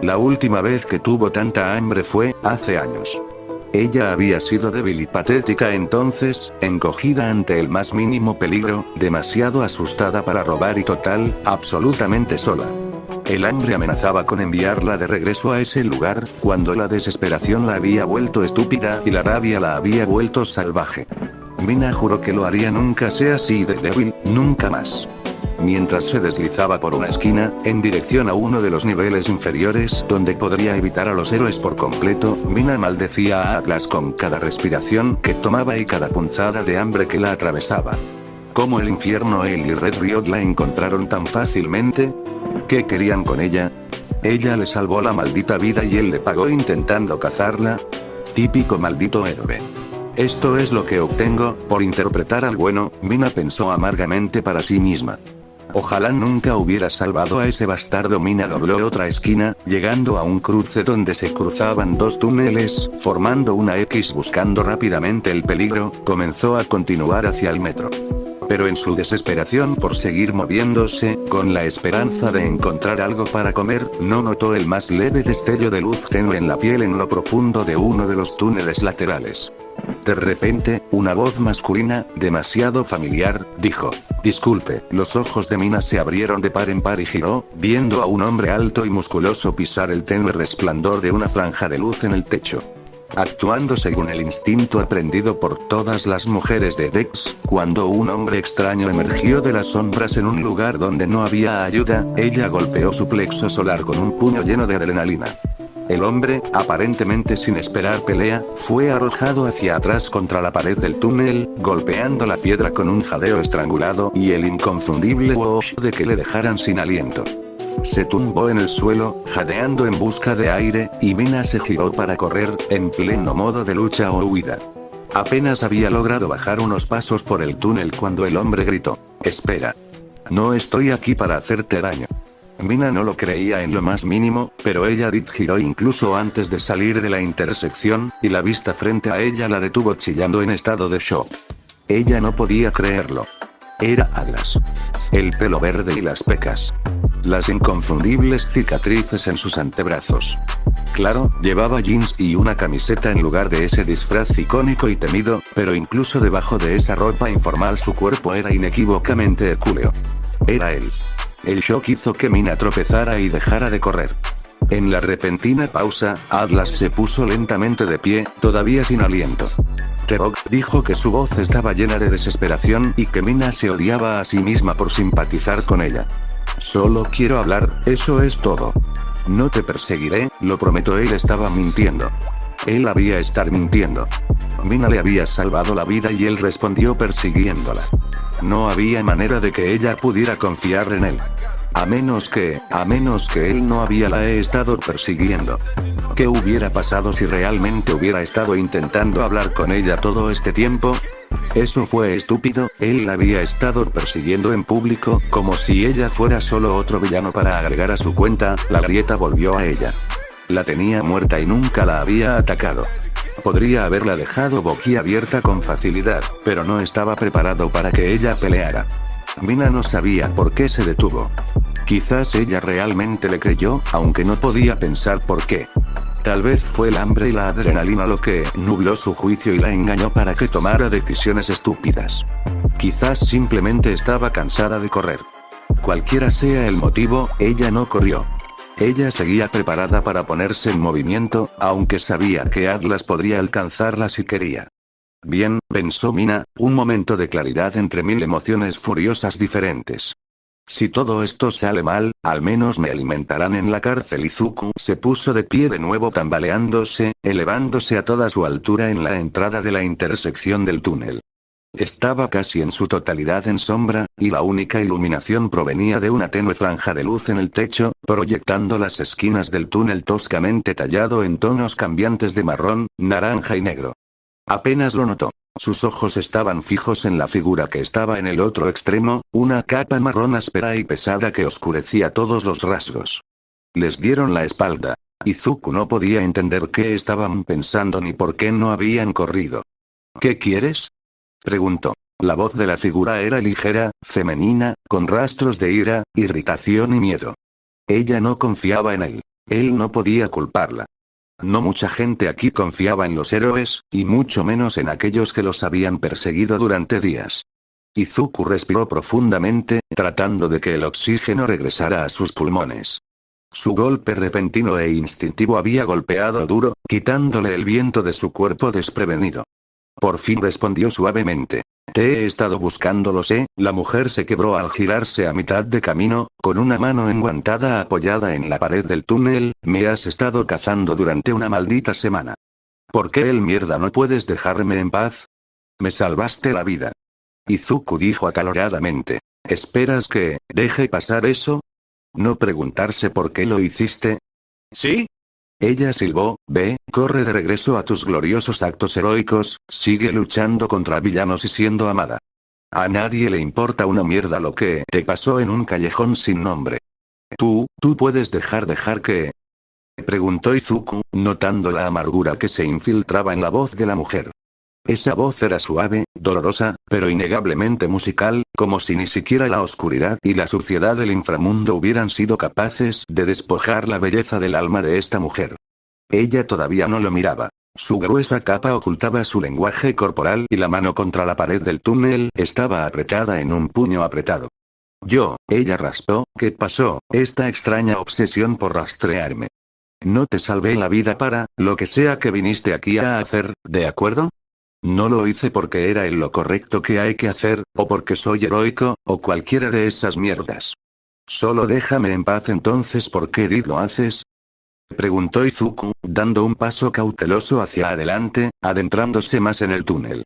S1: La última vez que tuvo tanta hambre fue hace años. Ella había sido débil y patética entonces, encogida ante el más mínimo peligro, demasiado asustada para robar y total, absolutamente sola. El hambre amenazaba con enviarla de regreso a ese lugar, cuando la desesperación la había vuelto estúpida y la rabia la había vuelto salvaje. Mina juró que lo haría nunca sea así de débil, nunca más. Mientras se deslizaba por una esquina, en dirección a uno de los niveles inferiores donde podría evitar a los héroes por completo, Mina maldecía a Atlas con cada respiración que tomaba y cada punzada de hambre que la atravesaba. ¿Cómo el infierno él y Red Riot la encontraron tan fácilmente? ¿Qué querían con ella? Ella le salvó la maldita vida y él le pagó intentando cazarla. Típico maldito héroe. Esto es lo que obtengo por interpretar al bueno, Mina pensó amargamente para sí misma. Ojalá nunca hubiera salvado a ese bastardo. Mina dobló otra esquina, llegando a un cruce donde se cruzaban 2 túneles, formando una X. Buscando rápidamente el peligro, comenzó a continuar hacia el metro. Pero en su desesperación por seguir moviéndose, con la esperanza de encontrar algo para comer, no notó el más leve destello de luz tenue en la piel en lo profundo de uno de los túneles laterales. De repente, una voz masculina, demasiado familiar, dijo: «Disculpe». Los ojos de Mina se abrieron de par en par y giró, viendo a un hombre alto y musculoso pisar el tenue resplandor de una franja de luz en el techo. Actuando según el instinto aprendido por todas las mujeres de Dex, cuando un hombre extraño emergió de las sombras en un lugar donde no había ayuda, ella golpeó su plexo solar con un puño lleno de adrenalina. El hombre, aparentemente sin esperar pelea, fue arrojado hacia atrás contra la pared del túnel, golpeando la piedra con un jadeo estrangulado y el inconfundible whoosh de que le dejaran sin aliento. Se tumbó en el suelo, jadeando en busca de aire, y Mina se giró para correr, en pleno modo de lucha o huida. Apenas había logrado bajar unos pasos por el túnel cuando el hombre gritó: «Espera. No estoy aquí para hacerte daño». Mina no lo creía en lo más mínimo, pero ella giró incluso antes de salir de la intersección, y la vista frente a ella la detuvo chillando en estado de shock. Ella no podía creerlo. Era Atlas. El pelo verde y las pecas. Las inconfundibles cicatrices en sus antebrazos. Claro, llevaba jeans y una camiseta en lugar de ese disfraz icónico y temido, pero incluso debajo de esa ropa informal su cuerpo era inequívocamente hercúleo. Era él. El shock hizo que Mina tropezara y dejara de correr. En la repentina pausa, Atlas se puso lentamente de pie, todavía sin aliento. T-Bog dijo que su voz estaba llena de desesperación y que Mina se odiaba a sí misma por simpatizar con ella. «Solo quiero hablar, eso es todo. No te perseguiré, lo prometo». Él estaba mintiendo. Él había estar mintiendo. Mina le había salvado la vida y él respondió persiguiéndola. No había manera de que ella pudiera confiar en él. A menos que él no había la estado persiguiendo. ¿Qué hubiera pasado si realmente hubiera estado intentando hablar con ella todo este tiempo? Eso fue estúpido, él la había estado persiguiendo en público, como si ella fuera solo otro villano para agregar a su cuenta. La grieta volvió a ella. La tenía muerta y nunca la había atacado. Podría haberla dejado boquiabierta con facilidad, pero no estaba preparado para que ella peleara. Mina no sabía por qué se detuvo. Quizás ella realmente le creyó, aunque no podía pensar por qué. Tal vez fue el hambre y la adrenalina lo que nubló su juicio y la engañó para que tomara decisiones estúpidas. Quizás simplemente estaba cansada de correr. Cualquiera sea el motivo, ella no corrió. Ella seguía preparada para ponerse en movimiento, aunque sabía que Atlas podría alcanzarla si quería. Bien, pensó Mina, un momento de claridad entre 1000 emociones furiosas diferentes. Si todo esto sale mal, al menos me alimentarán en la cárcel. Izuku se puso de pie de nuevo tambaleándose, elevándose a toda su altura en la entrada de la intersección del túnel. Estaba casi en su totalidad en sombra, y la única iluminación provenía de una tenue franja de luz en el techo, proyectando las esquinas del túnel toscamente tallado en tonos cambiantes de marrón, naranja y negro. Apenas lo notó. Sus ojos estaban fijos en la figura que estaba en el otro extremo, una capa marrón áspera y pesada que oscurecía todos los rasgos. Les dieron la espalda. Izuku no podía entender qué estaban pensando ni por qué no habían corrido. ¿Qué quieres?, preguntó. La voz de la figura era ligera, femenina, con rastros de ira, irritación y miedo. Ella no confiaba en él. Él no podía culparla. No mucha gente aquí confiaba en los héroes, y mucho menos en aquellos que los habían perseguido durante días. Izuku respiró profundamente, tratando de que el oxígeno regresara a sus pulmones. Su golpe repentino e instintivo había golpeado duro, quitándole el viento de su cuerpo desprevenido. Por fin respondió suavemente. Te he estado buscando, lo sé. La mujer se quebró al girarse a mitad de camino, con una mano enguantada apoyada en la pared del túnel. Me has estado cazando durante una maldita semana. ¿Por qué el mierda no puedes dejarme en paz? Me salvaste la vida. Izuku dijo acaloradamente. ¿Esperas que deje pasar eso? ¿No preguntarse por qué lo hiciste?
S2: ¿Sí?
S1: Ella silbó. Ve, corre de regreso a tus gloriosos actos heroicos, sigue luchando contra villanos y siendo amada. A nadie le importa una mierda lo que te pasó en un callejón sin nombre. Tú puedes dejar que... preguntó Izuku, notando la amargura que se infiltraba en la voz de la mujer. Esa voz era suave, dolorosa, pero innegablemente musical, como si ni siquiera la oscuridad y la suciedad del inframundo hubieran sido capaces de despojar la belleza del alma de esta mujer. Ella todavía no lo miraba. Su gruesa capa ocultaba su lenguaje corporal y la mano contra la pared del túnel estaba apretada en un puño apretado. Ella raspó. ¿Qué pasó? Esta extraña obsesión por rastrearme. No te salvé la vida para, lo que sea que viniste aquí a hacer, ¿de acuerdo? No lo hice porque era en lo correcto que hay que hacer, o porque soy heroico, o cualquiera de esas mierdas. Solo déjame en paz entonces. ¿Por qué lo haces?, preguntó Izuku, dando un paso cauteloso hacia adelante, adentrándose más en el túnel.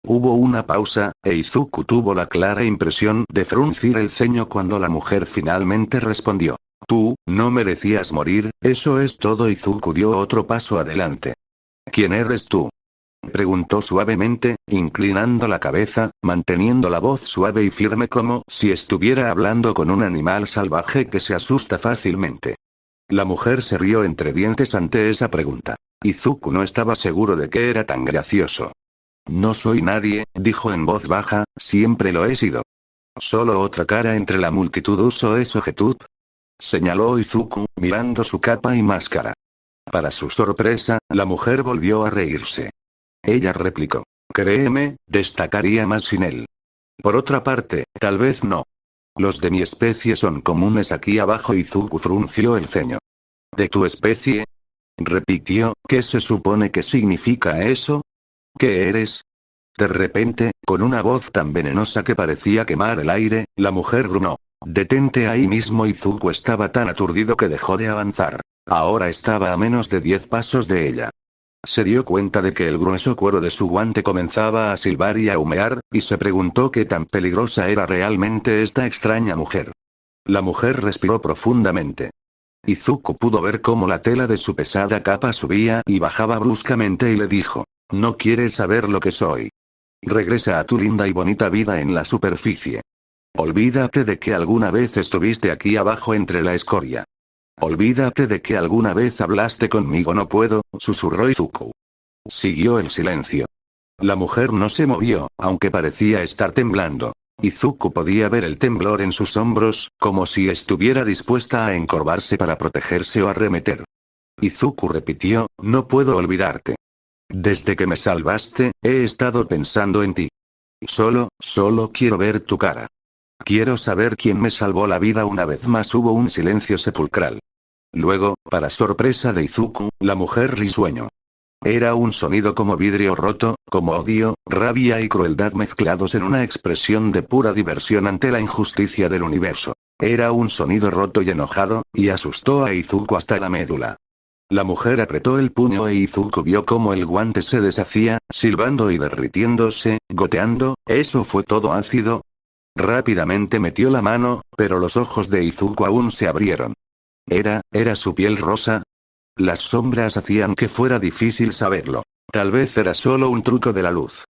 S1: Hubo una pausa, e Izuku tuvo la clara impresión de fruncir el ceño cuando la mujer finalmente respondió. Tú, no merecías morir, eso es todo. Izuku dio otro paso adelante. ¿Quién eres tú?, preguntó suavemente, inclinando la cabeza, manteniendo la voz suave y firme como si estuviera hablando con un animal salvaje que se asusta fácilmente. La mujer se rió entre dientes ante esa pregunta. Izuku no estaba seguro de que era tan gracioso. No soy nadie, dijo en voz baja, siempre lo he sido. Solo otra cara entre la multitud. ¿Uso eso Getup?, señaló Izuku, mirando su capa y máscara. Para su sorpresa, la mujer volvió a reírse. Ella replicó. Créeme, destacaría más sin él. Por otra parte, tal vez no. Los de mi especie son comunes aquí abajo. Izuku frunció el ceño. ¿De tu especie?, repitió. ¿Qué se supone que significa eso? ¿Qué eres? De repente, con una voz tan venenosa que parecía quemar el aire, la mujer gruñó. Detente ahí mismo. Izuku estaba tan aturdido que dejó de avanzar. Ahora estaba a menos de 10 pasos de ella. Se dio cuenta de que el grueso cuero de su guante comenzaba a silbar y a humear, y se preguntó qué tan peligrosa era realmente esta extraña mujer. La mujer respiró profundamente. Izuku pudo ver cómo la tela de su pesada capa subía y bajaba bruscamente y le dijo. ¿No quieres saber lo que soy? Regresa a tu linda y bonita vida en la superficie. Olvídate de que alguna vez estuviste aquí abajo entre la escoria. Olvídate de que alguna vez hablaste conmigo. No puedo, susurró Izuku. Siguió el silencio. La mujer no se movió, aunque parecía estar temblando. Izuku podía ver el temblor en sus hombros, como si estuviera dispuesta a encorvarse para protegerse o arremeter. Izuku repitió, no puedo olvidarte. Desde que me salvaste, he estado pensando en ti. Solo quiero ver tu cara. Quiero saber quién me salvó la vida. Una vez más hubo un silencio sepulcral. Luego, para sorpresa de Izuku, la mujer risueño. Era un sonido como vidrio roto, como odio, rabia y crueldad mezclados en una expresión de pura diversión ante la injusticia del universo. Era un sonido roto y enojado, y asustó a Izuku hasta la médula. La mujer apretó el puño e Izuku vio cómo el guante se deshacía, silbando y derritiéndose, goteando. ¿Eso fue todo ácido? Rápidamente metió la mano, pero los ojos de Izuku aún se abrieron. ¿Era su piel rosa? Las sombras hacían que fuera difícil saberlo. Tal vez era solo un truco de la luz.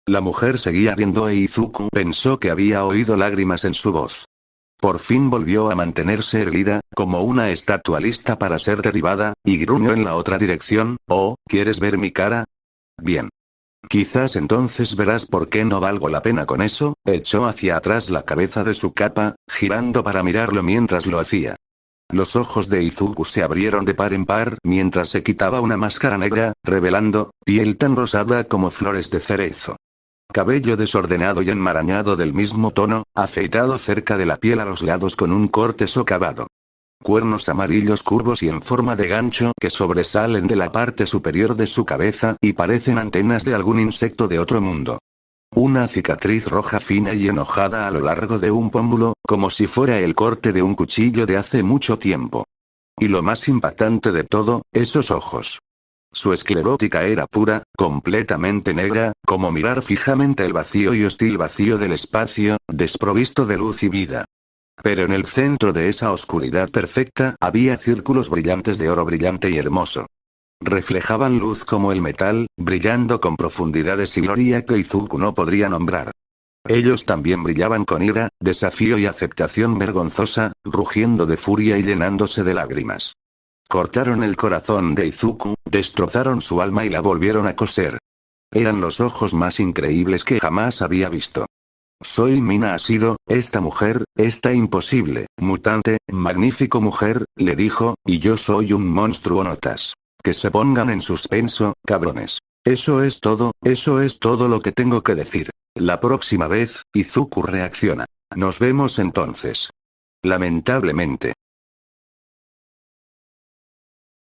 S1: La mujer seguía riendo e Izuku pensó que había oído lágrimas en su voz. Por fin volvió a mantenerse erguida, como una estatua lista para ser derribada, y gruñó en la otra dirección. «Oh, ¿quieres ver mi cara? Bien. Quizás entonces verás por qué no valgo la pena con eso». Echó hacia atrás la cabeza de su capa, girando para mirarlo mientras lo hacía. Los ojos de Izuku se abrieron de par en par mientras se quitaba una máscara negra, revelando piel tan rosada como flores de cerezo. Cabello desordenado y enmarañado del mismo tono, afeitado cerca de la piel a los lados con un corte socavado. Cuernos amarillos curvos y en forma de gancho que sobresalen de la parte superior de su cabeza y parecen antenas de algún insecto de otro mundo. Una cicatriz roja fina y enojada a lo largo de un pómulo, como si fuera el corte de un cuchillo de hace mucho tiempo. Y lo más impactante de todo, esos ojos. Su esclerótica era pura, completamente negra, como mirar fijamente el vacío y hostil vacío del espacio, desprovisto de luz y vida. Pero en el centro de esa oscuridad perfecta había círculos brillantes de oro brillante y hermoso. Reflejaban luz como el metal, brillando con profundidades y gloria que Izuku no podría nombrar. Ellos también brillaban con ira, desafío y aceptación vergonzosa, rugiendo de furia y llenándose de lágrimas. Cortaron el corazón de Izuku, destrozaron su alma y la volvieron a coser. Eran los ojos más increíbles que jamás había visto. Soy Mina Ashido, esta mujer, esta imposible, mutante, magnífico mujer, le dijo, y yo soy un monstruo. Notas. Que se pongan en suspenso, cabrones. Eso es todo lo que tengo que decir. La próxima vez, Izuku reacciona. Nos vemos entonces. Lamentablemente,